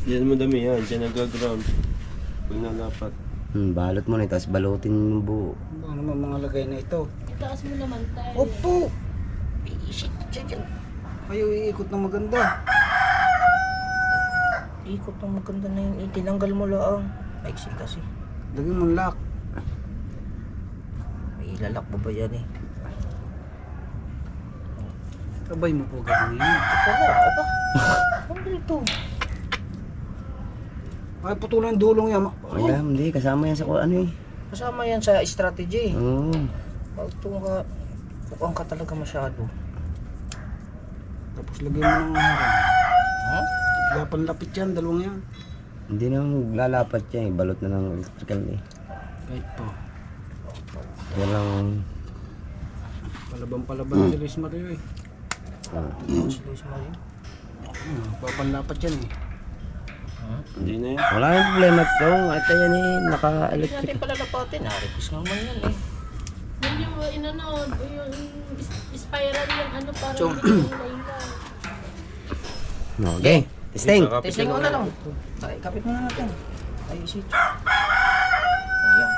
Yan mo dami yan. Diyan nag-ground. Pag nalapat. Balot mo na, tapos balutin mo buo. Ano naman mga lagay na ito? Itaas mo naman tayo. Opo! Ayaw iikot ng maganda. Ikot ng maganda na yun. Tinanggal mo lang. Maiksi kasi. Lagyan mo lock. May ilalak mo ba yan eh? Sabay mo po gawin yan. Ito na, aba. Ano ito? Ay, putulan yung dulong yan. Wala, hindi. Kasama yan sa ano eh. Kasama yan sa strategy. Oo. Pag ka, bukang ka talaga masyado. Tapos lagyan mo ng harang. Ha? Lapan lapit yan, dalawang yan. Hindi na lalapat yan eh. Balot na ng electrical eh. Kahit po. Yan lang. Palaban si Luis Mario eh. Papanlapat yan eh. Hindi na yan. Wala yung problema ito. Ito yan eh. Hindi Naka-electric. natin palalapatin. Naripis naman yan eh. Yun yung inano, yung spiral yung ano para Chong. hindi na. Okay. Testing. Testing mo na lang. Ay, kapit mo na natin. Ay, switch. Oh, yan.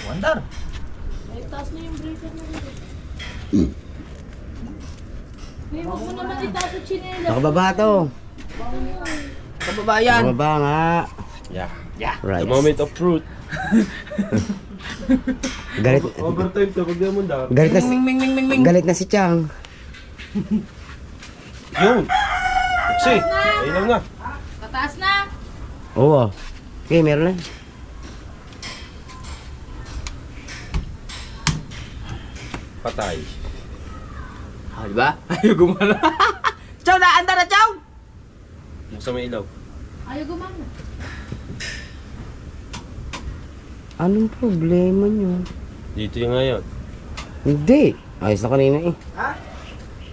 Wonder. Ay, taas na yung breaker na dito. Uy, huwag mo naman itaas sa chinela. Nakababa to. Kababayan. Nakababa nga. Yeah. Right. The moment of truth. Galit. Overtime to. Pag mo da. Galit na, Ming, ming, ming, ming, ming. galit na si Chang. Yun. Kasi. Ilaw na. Pataas na. Oo. Okay, meron na. Patay. Ah, diba? Ayaw gumala. Chow, naanda na, Chow! Yung sa may ilaw. Ayaw gumana. Anong problema nyo? Dito yung ngayon. Hindi. Ayos na kanina eh.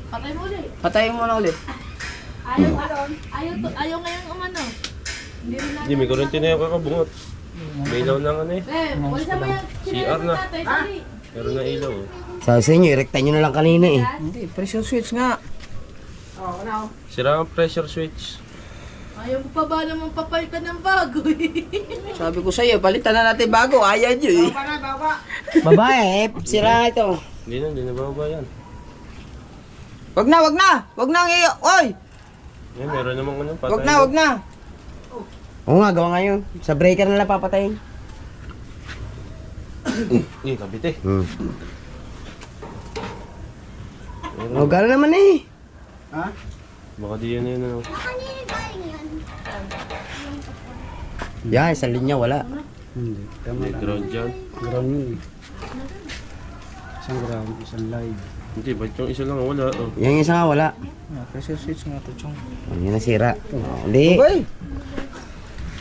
Patay mo ulit. Patayin mo na ulit. Ayaw ngayon umano. Hindi rin Hindi, may kurente na yung kakabungot. May ilaw lang ano eh. wala mo yan. CR na. Tatay, sorry. Meron na ilaw. Oh. Sabi sa inyo, irekta nyo na lang kanina eh. Hindi, pressure switch nga. Sira ang pressure switch. Ayaw mo pa ba naman papalitan ng bago eh. Sabi ko sa'yo, palitan na natin bago. Ayaw nyo eh. Babae, sira ito. Hindi na bababa yan. Wag na, wag na! Wag na ang iyo! Oy! Yan, meron namang ano, patay. Wag na, wag na! Oo nga, gawa ngayon. Sa breaker na lang papatayin. Eh, kabit eh. Oh, gano'n naman eh. Ha? Baka di yun ano. Yan, sa linya wala. Hindi. Tama May lang. ground dyan. Ground yun eh. Isang ground, isang live. Hindi, ba't yung isa lang ang wala? Oh. Yan yung isa nga wala. Ah, pressure switch nga to, Chong. Oh, yan nasira. Oh, hindi, Okay.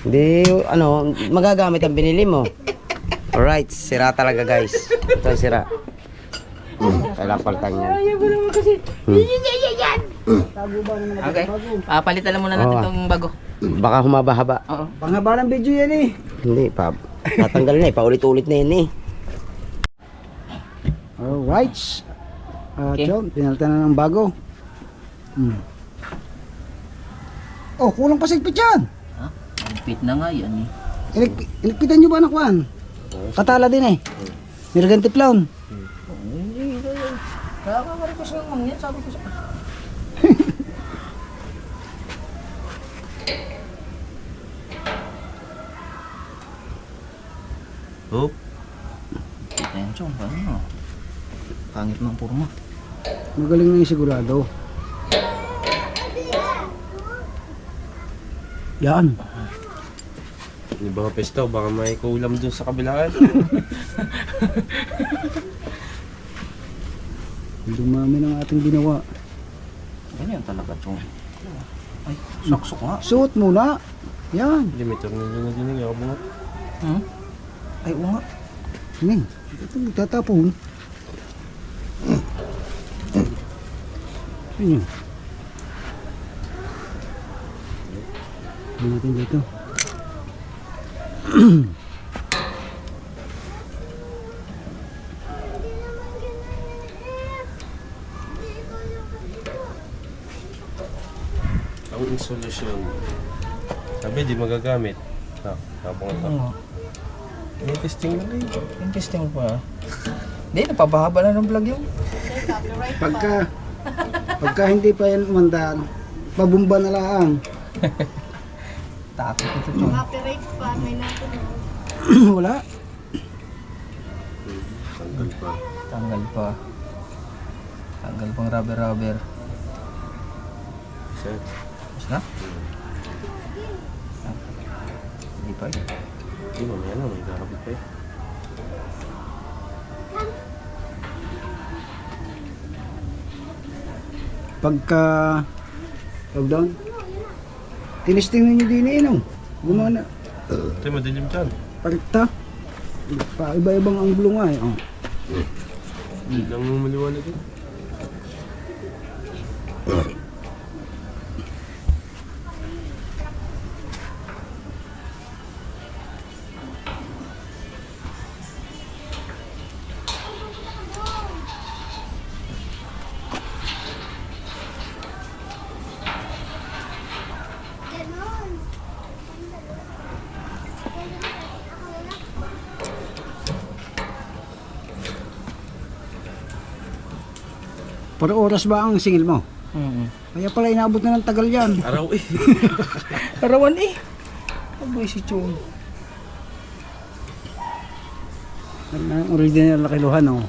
hindi, ano, magagamit ang binili mo. Alright, sira talaga guys. Ito sira. Kailangan palitan yan. Okay. Palitan na muna natin Oo. itong bago. Baka humaba-haba. Oo. Panghabalang video yan eh. Hindi, tatanggal na eh. Paulit-ulit na yun eh. Alright. Okay. John, pinalitan na ng bago. Oh, kulang pa sigpit yan. Repeat na nga yan eh. Iligpitan nyo ba na kuhan? Katala din eh. Nilagyan tiplawn. Nakaka-request nga ma'am yan, sabi ko sa... Oh, Ayan, Chong, paano? Pangit ng purma. Magaling na yung sigurado. Yan. hindi ba pesto? Baka may kulam dun sa kabilaan. Dumami ng ating ginawa. Ganyan talaga, Chong. Ay, saksok nga. Suot muna. Yan. Hindi, may tornilyo na din ako bungat. Hmm? Ay, oo nga. Ning, ito tatapon. Ano yun? Ano natin dito? Ang insulation. Sabi, di magagamit. Tapos Oo nga. may testing na rin. Interesting pa. Hindi, napapahaba na ng vlog yung. Pagka hindi pa yan umandaan, pabumba na lang. Takot ito, Chong. Copyright pa, may natin. Wala. Tanggal pa. Tanggal pa. Tanggal pang rubber. Isa. Tapos na? Hindi pa eh. Hindi, mamaya na. May kakabit pa eh. Pagka tawag doon, tinisting ninyo din eh, no? Gumana. Ito, madilim dyan. Palikta. Pa iba-ibang anggulo nga eh. Oh. Hindi lang maliwanag eh. Pero oras ba ang singil mo? Kaya pala inabot na ng tagal yan. Araw eh. Arawan eh. Aboy si Chong. Ang original na kiluhan, no?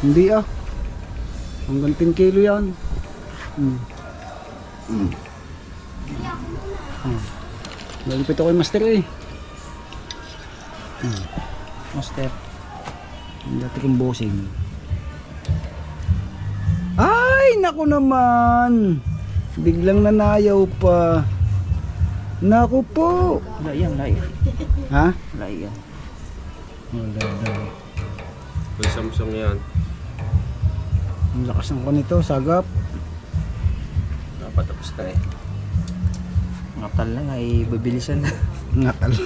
Hindi ah. Hanggang 10 kilo yan. Lalipit ako yung master eh. Master. Ang dati kong bossing. Ay, naku naman. Biglang nanayaw pa. Naku po. Lai yan. Ha? Lai yan. Wala daw. May Samsung yan. Ang lakas ng nito, sagap. Napatapos na eh. Ngatal lang ay bibilisan na. Ngatal.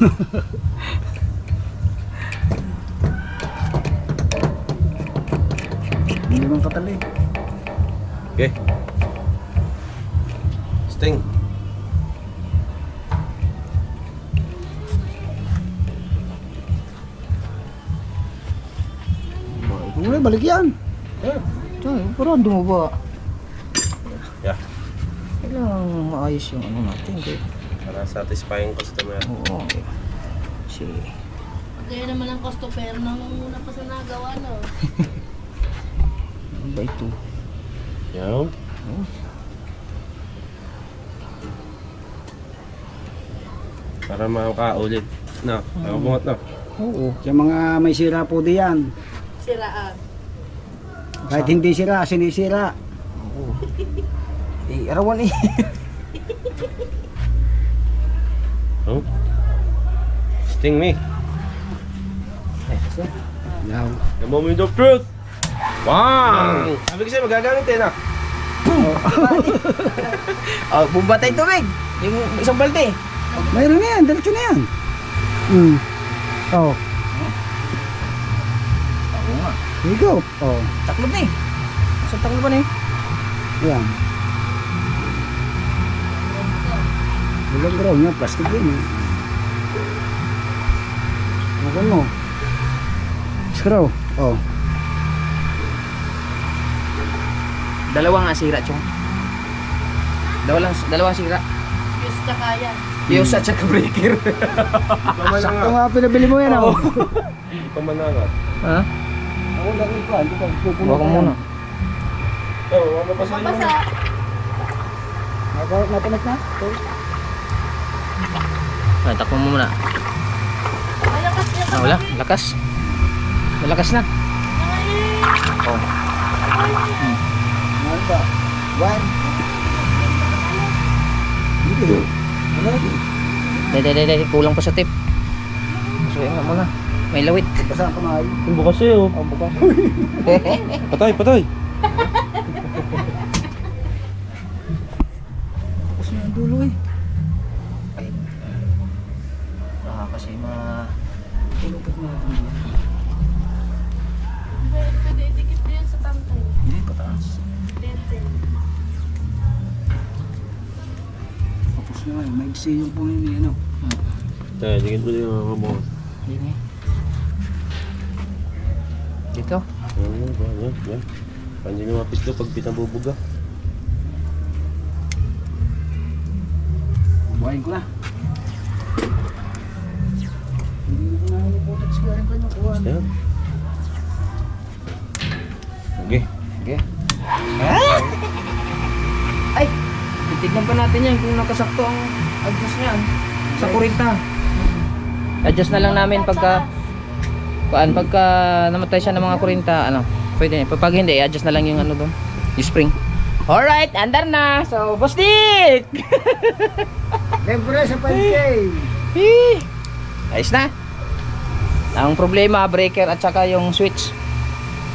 Hindi naman katal eh. Okay. Sting. Wala, balik yan. Chong, parang dumaba. Yeah. Kailangan maayos yung ano natin. Okay? Para satisfying customer. Oo. Si... Kaya naman ang customer nangunguna pa sa nagawa, no? Ano ba ito? Yan. Para makaulit. Na, nakabungat na. Oo. Sa mga may sira po diyan. Siraan. Kahit hindi sira, sinisira. Oo. Eh, arawan eh. Oh? Sting me. Yaw. The moment of truth. Wow! Sabi ko sa'yo, magagamit eh na. Oh, bumbatay tubig. Yung isang balde. Mayroon na yan, diretso na yan. Oh. Oo nga. Here you go. Oh. Taklob na eh. Isang taklob ba na eh? Ayan. Walang ground niya, plastic din eh. Ako mo. screw. Oh. Dalawa nga sira, chong. Dalawang sira. Fuse tsaka yan. Fuse at saka breaker. Sakto nga pinabili mo yan oh. Pamanangat. Ha? Ako lang ko, hindi ka pupuno. Huwag ko muna. Oh, mapasa yun. Basa. Napanak na? Ah, takbo mo muna. Malakas niya Ah, wala, lakas. Malakas na. Oh. Ano ba? One. Hindi. Dede, kulang pa sa tip. So, yun nga muna. May lawit. Basta ang kamay. Yung bukas sa'yo. Oh, bukas. Patay, patay. Tapos na ang dulo eh. Kasi Tulupot na natin. Pwede idikit din sa tangkay. Hindi, pataas. Dente. Tapos na eh. Maigsi yung pumili ano. Tayo, tingin mo yung mga kabong. Dito. Dito. Yan. Hindi nyo mapis daw pag pinabubuga. Buhayin ko na. Hindi ko na napuputot siya rin kanya kuha. Yan. Okay. Okay. Ay! Titignan pa natin yan kung nakasakto ang adjust niyan. Sa kurinta. Adjust na lang namin pagka namatay siya ng mga kurinta, ano, pwede niya. Pag hindi, adjust na lang yung ano doon, yung spring. Alright, andar na. So, Boss Dick! Siyempre sa 5K. Ayos na. Ang problema, breaker at saka yung switch.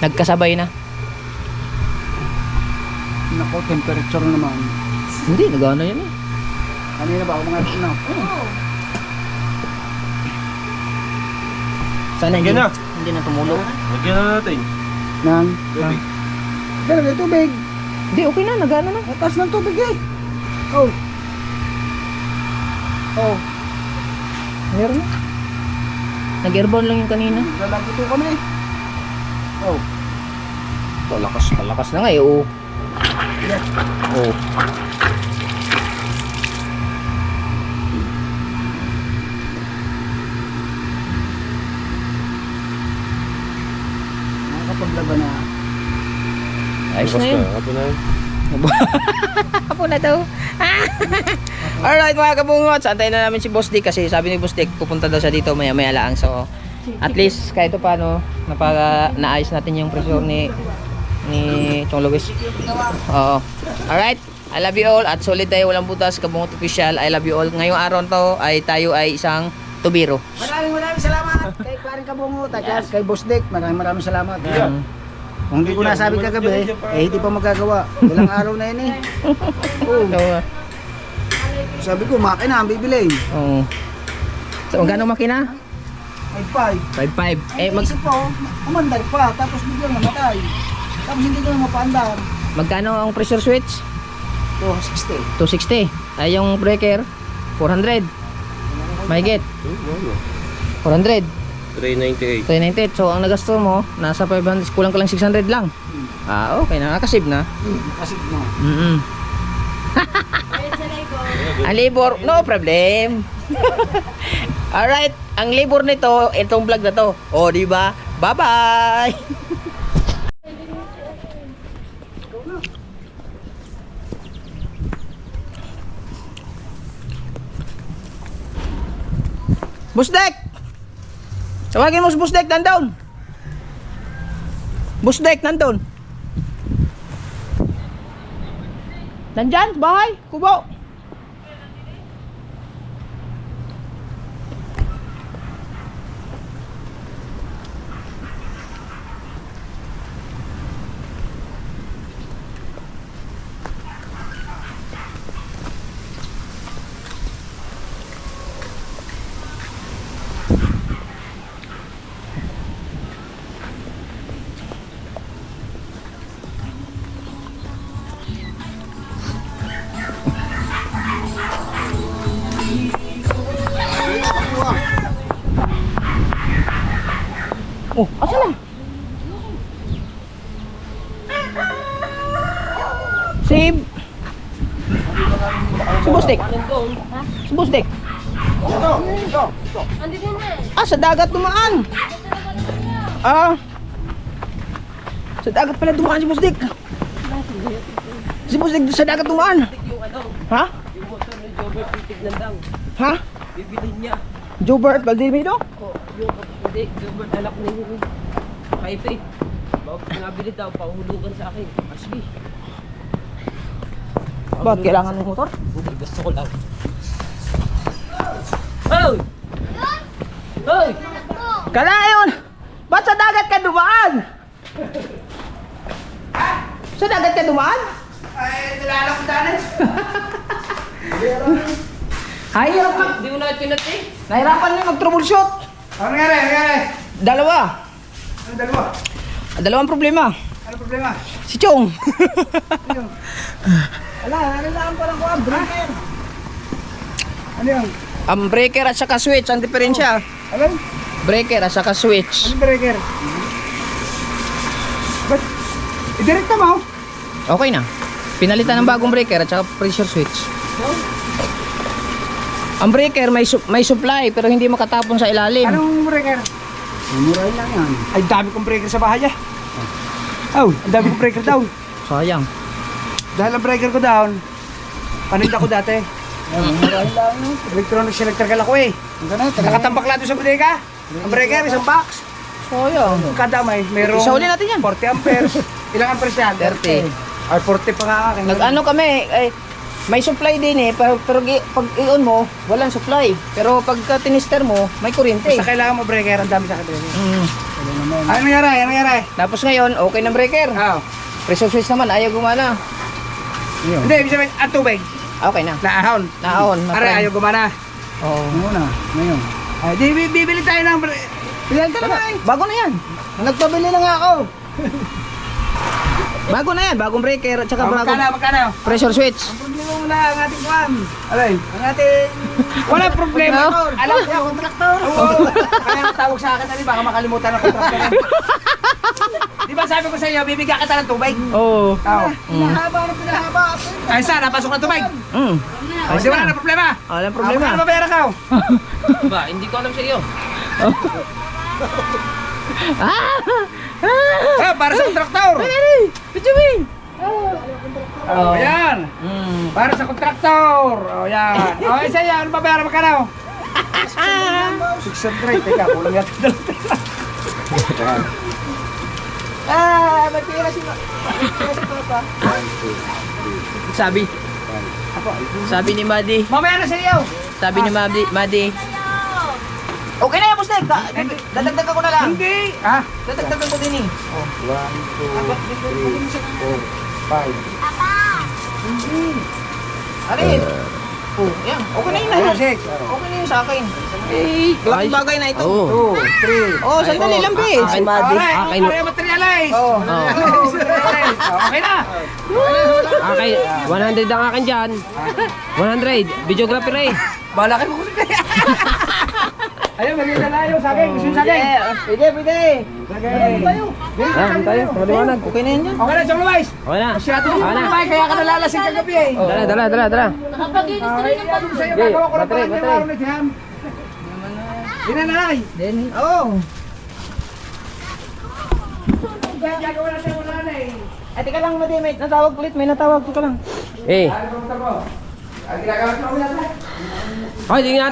Nagkasabay na. Nako, temperature naman. Hindi, nagana yan eh. Kanina ba ako mga ano? Sana Lagyan na. hindi na tumulong. Lagyan na natin. Nang? Tubig. Dala na tubig. Hindi, okay na, nagana na. Taas ng tubig eh. Oh. Oh. Meron na. Nag-airborne lang yung kanina. Lalaguto ka na eh. Oh. Kalakas na nga eh, oo. Oo. Nakakapaglaban na. Ayos Bukas na yun. Ako na yun. Apo na daw. Alright mga kabungot, antayin na namin si Boss Dick kasi sabi ni Boss Dick pupunta daw siya dito maya lang. So at least kahit paano naayos natin yung pressure ni Chong Luis. Oo. Alright, I love you all at solid tayo, walang butas, Kabungot Official. I love you all. Ngayong araw to ay tayo ay isang tubiro. Maraming salamat kay Karin Kabungot at kay Boss Dick. Maraming salamat. Kung hindi ko nasabi kagabi, hindi pa magagawa. Ilang araw na yun eh. Oh. Sabi ko, makina ang bibilin. Oo. So, magkano makina? 5.5. 5.5. Isip ko, umandar pa, tapos biglang namatay. Tapos hindi ko na mapaandar. Magkano ang pressure switch? 260. 260. Ay yung breaker 400. Mahigit 400. 398. 398. So ang nagasto mo nasa 500, kulang lang 600 lang. Ah, okay, nakakasave na. Kasi na. Ang labor, no problem. Alright, ang labor nito, itong vlog na to. O, di ba? Bye-bye. Busdek! Tawagin mo si Busdek, nandun! Busdek, nandun! Nandyan, bahay, kubo! Oh, asa na? Si Bustik. Si Bustik. Ah, sa dagat dumaan. Ah. Sa dagat pala dumaan si Bustik. Si Bustik sa dagat dumaan. Ha? Yung motor ni Jobert, titignan daw. Ha? Bibilhin niya. Jobert Valdemiro? Hindi, Jobert anak ni Kaite. Nabili daw, pahulugan sa akin. Sige. Bakit kailangan ng motor? Hindi, gusto ko lang. Hoy! Hoy! Kalayon! Ba't sa dagat ka dumaan? Sa dagat ka dumaan? Ay, nilala ko daan eh. Hayop ka. Hindi mo na pinati. Nahirapan niyo mag-troubleshoot. Ano nangyari? Ano nangyari? Dalawa. Ano dalawa? Dalawang problema. Ano problema? Si Chong. Ala, nalilaan pa lang ko ang breaker. Ano yun? Ang breaker at saka switch, ang diferensya. Ano? Breaker at saka switch. Ano breaker? Ba't? Idirekta mo? Okay na. Pinalitan ng bagong breaker at saka pressure switch. Ang breaker may supply pero hindi makatapon sa ilalim. Anong breaker? Murahin lang yan. Ay, dami kong breaker sa bahay ah. Oh, ang dami kong breaker down. Sayang. Dahil ang breaker ko down, paninda ko dati. Murahin lang no. Electronics electrical ako eh. Nakatambak lang doon sa bodega. Ang breaker, isang box. Sayang. Kada mayroong Isauli natin yan. 40 amperes. Ilang amperes yan? 30. Ay, 40 pa nga akin. Nag-ano kami, may supply din eh, pero pag i-on mo, walang supply. Pero pagka tinister mo, may kuryente. Basta kailangan mo breaker, ang dami sa akin. Mm. Ano nangyari? Ano nangyari? Tapos ngayon, okay ng breaker. Ah, Pressure switch naman, ayaw gumana. hindi, ibig sabihin, ang tubig, Okay na. naahon. Naon. Pare, ayaw gumana. Oo. Muna, ngayon. Ay, di, bibili tayo ng Bibili tayo na Bago na yan. Nagpabili na nga ako. Bago na yan. Bagong breaker at saka bagong Magkano? pressure switch. Ang problema wala ang ating kwan. Alay, ang ating... Wala problema. Ano? Alam ko, kontraktor. Oo. Kaya natawag sa akin, ali, baka makalimutan ng kontraktor. Di ba sabi ko sa iyo, bibigyan kita ng tubig? Oo. Oo. Pinahaba na pinahaba. Ay, saan? Napasok na tubig? Mm. Oh, di wala na problema. Walang Problema. problema. Ano babayaran ka? Ba, hindi ko alam sa iyo. Ah, para sa kontraktor. Pichumin. Oh, yan. Para sa kontraktor. Oh, yan. Oh, isa yan. Ano babayaran mo ka na? 600. Teka, kulang yan. Magpira si Papa. Sabi ni Madi. Mamaya na sa iyo. Sabi ni Madi. Okay na yan, boss Nick. Dadagdagan ko na lang. Hindi. Ha? Dadagdagan ko din eh. 1, 2, 3, 4, 5. Alin? Oh, yan. Okay na yun. Ayun, 6. Okay na yun sa akin. Eh, laking bagay na ito. 2, 3. Oh, sandali lang, bis. Ay, Madi. Alright, okay, materialize. Oh. Materialize. Okay na. Okay, 100 ang akin dyan. 100. Videographer eh. Bala kayo kukulit kaya. Ayun, magiging layo sa akin. Gusto sa akin. Pwede. Tayo. Tayo, maliwanag. Okay na yan dyan. Okay na, Chong Luis. Okay na. Masyado mo Okay na. na kaya ka nalalasing kagabi eh. Dala. Nakapaginis na Ay, rin ano sa'yo, gagawa ko lang battery, parang yung battery. araw na dyan. Dinanay. Oh. Gagawa natin wala na eh. Ay, teka lang, Madi. May natawag ulit. May natawag ko lang. Eh. Ay, pumunta mo. Ay, ginagawa ko na ulit. Ay, tingnan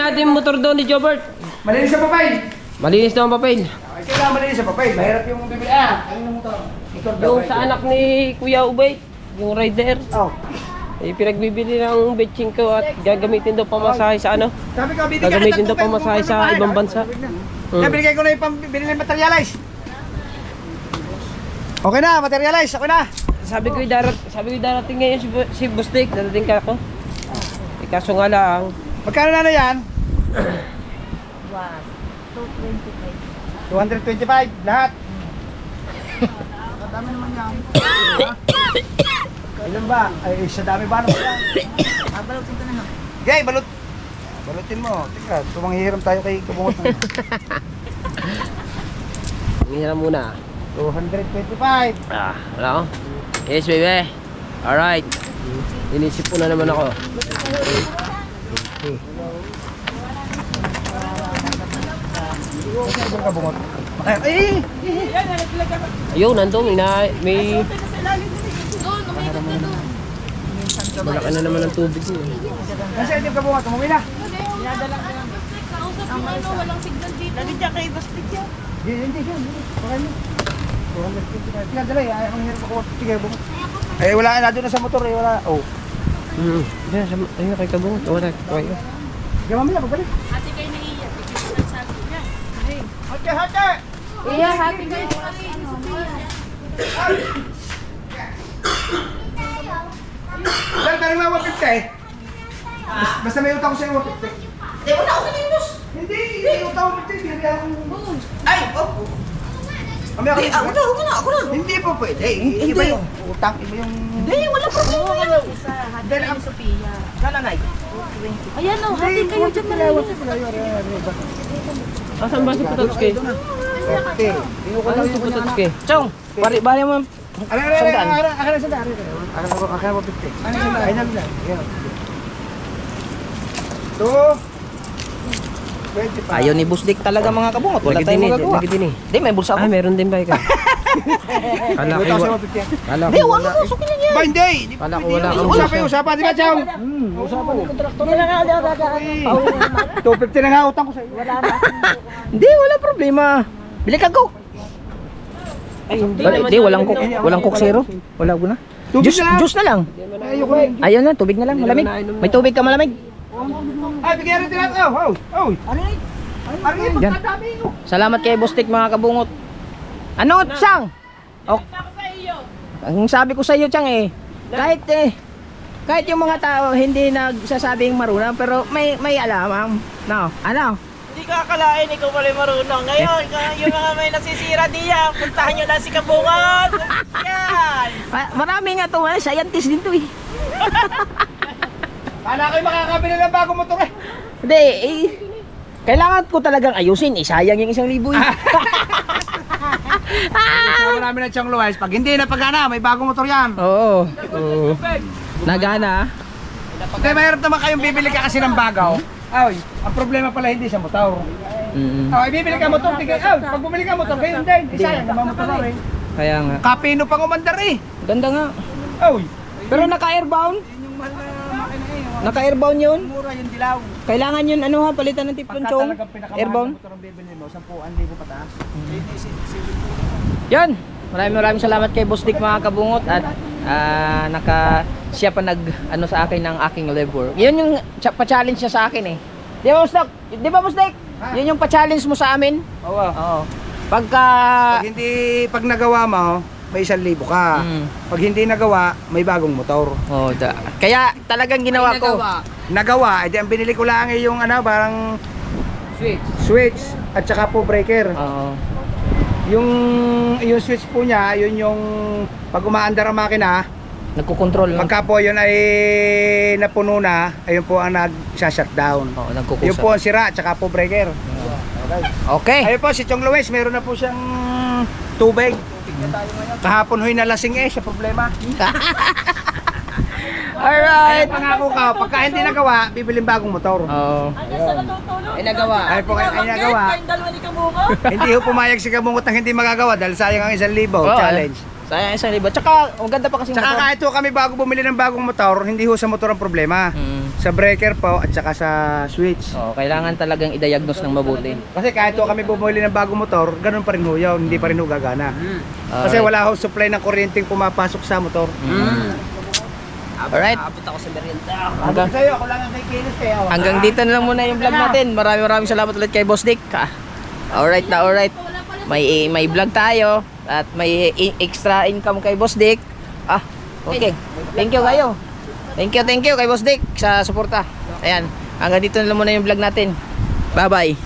natin yung motor doon ni Jobert. Malinis sa papay. Malinis na ang papel. Ay, kailangan malinis sa papay. Mahirap yung bibili. Ano yung motor? Yung sa anak ni Kuya Ubay, yung rider. Oh. Eh, pinagbibili ng betching ko at gagamitin daw pamasahe sa ano. Sabi ko, bibigyan Gagamitin kita daw pamasahe sa ibang bansa. Kaya binigay ko na yung pambili ng materialize. Okay na, materialize. Okay na. Sabi ko darating ngayon si Bustik, darating ka ako. Eh, kaso nga lang, Magkano na yan? 225 lahat. Kadami naman yan. Ilan ba? Ay, sa dami ba naman yan? Balutin ko na nga. Okay, balutin mo. Tika, tumanghihiram tayo kay Kabungot. Ganyan na muna. 225. Wala ko? Yes, baby. Alright. Inisip ko na naman ako. Ay! Ayun, nandun. May Doon, umikot ka doon. malaki na naman ang tubig mo. Kasi hindi ka bunga, tumuwi na. Kausap yung ano, walang signal dito. Lagi dyan kayo, basta dyan. Hindi. Okay mo. 225. Sige, dali. Ayaw kong hirap ako. Sige, bunga. Eh, wala na doon na sa motor eh. Wala. Oh. Ayun, kay Kabungot. Wala. Okay. Sige, mamaya, pagbalik. Hati kayo na iya. Bigyan sa atin yan. Hati! Iya, hati kayo sa atin. Dahil tayo mga 150 Basta may utang ko sa'yo 150. Hindi, wala ako nanindos. Hindi utang ko 150. Hindi ako. Ay, Mamaya Hindi, ako na, ako na. Hindi po pwede. Iba yung utang. Iba yung... Hindi, wala problema yan. Hindi, ang Sophia. Kalanay. Ayan o, hati kayo dyan na Asan ba si Pototski? Okay. Inuko lang yung Pototski. Chong, bali mo. Sandaan. Sandaan. Akala mo 50. Ay, naglan. Ito. 25. Ayaw ni Boss Dick talaga mga kabungot. Wala tayong magagawa. Nagidini. Hindi, may bulsa Ah, ako. meron din ba ikaw? Kala ko Utang sa'yo 50. Hindi, wala ko. Sukin na niya. Ba, hindi. Kala ko wala kang Usapan, di ba, Chong? Usapan ng kontraktor. Hindi na nga, 250 na nga utang ko sa'yo. Wala na. Hindi, wala problema. Bili ka coke. Hindi, walang coke zero. Wala ko na. Juice na lang. Ayoko na. Ayaw na, tubig na lang, malamig. May tubig ka malamig. Ay, bigyan rin natin. Oh. Ano yun? Ano yun? Yan. Salamat kay Boss Dick mga kabungot. Ano, Chang? Oh. Ang sabi ko sa iyo, Chang kahit yung mga tao hindi nagsasabing marunong pero may alam. No, ano? Hindi ka akalain, ikaw pala marunong. Ngayon, yung mga may nasisira diyan, puntahan nyo lang si Kabungot. Yan! Marami nga to, scientist din to eh. Kala kayo makakabili ng bagong motor eh. Hindi, kailangan ko talagang ayusin. Sayang yung 1,000 eh. Sama namin ng Chong Luwais. Pag hindi na pagana, may bagong motor yan. Oo. Nagana. Hindi, mayroon naman kayong bibili ka kasi ng bagaw. Ay, ang problema pala hindi sa motor. Ay, bibili ka motor, pag bumili ka motor, kayo hindi. Sayang naman motor na rin. Kaya nga. Kapino pang umandar eh. Ganda nga. Ay, Pero naka-airbound? Naka-airbound yun? mura yung dilaw. Kailangan yun, palitan ng tiplon, Chong. Airbound? motor ang bibili mo, 10,000 pataas. Yan. Maraming salamat kay Boss Dick mga kabungot at siya pa sa akin ng aking labor. Yun yung pa-challenge niya sa akin eh. Di ba, Boss Dick? Di ba, Boss Dick? Yun yung pa-challenge mo sa amin. Oo. Pag nagawa mo, may 1,000 ka. Pag hindi nagawa, may bagong motor. Kaya talagang ginawa ko. Nagawa, edi ang binili ko lang yung parang switch at saka po breaker. Oo. Yung switch po niya, yun yung pag umaandar ang makina, Nagko-control lang. pagka po yun ay napuno na, ayun po ang nag-shutdown. Oo, Yun nagkukusap. po ang sira, at saka po breaker. Okay. Ayun po, si Chong Luwais, meron na po siyang tubig. Kahapon ho'y nalasing sa problema. Alright. Pangako ka, pagka hindi nagawa, bibiling bagong motor. Oo. Ay nagawa. Ay po, ay nagawa. Kayong dalawa ni Kabungot. Hindi ho pumayag si Kabungot ng hindi magagawa dahil sayang ang 1,000 challenge. Sayang 1,000. Tsaka, ang ganda pa kasi Tsaka kahit ho kami bago bumili ng bagong motor, hindi ho sa motor ang problema. Sa breaker po at saka sa switch. Kailangan talagang i-diagnose ng mabuti. Kasi kahit ho kami bumili ng bagong motor, ganun pa rin ho yun, hindi pa rin ho gagana. Kasi wala ho supply ng kuryenteng pumapasok sa motor. Alright. Hanggang sa'yo, ako lang ang kay Kilis kayo. Hanggang dito na lang muna yung vlog natin. Maraming salamat ulit kay Boss Dick. Alright na alright. May vlog tayo at may extra income kay Boss Dick. Okay. Thank you kayo. Thank you kay Boss Dick sa suporta. Ayan. Hanggang dito na lang muna yung vlog natin. Bye-bye.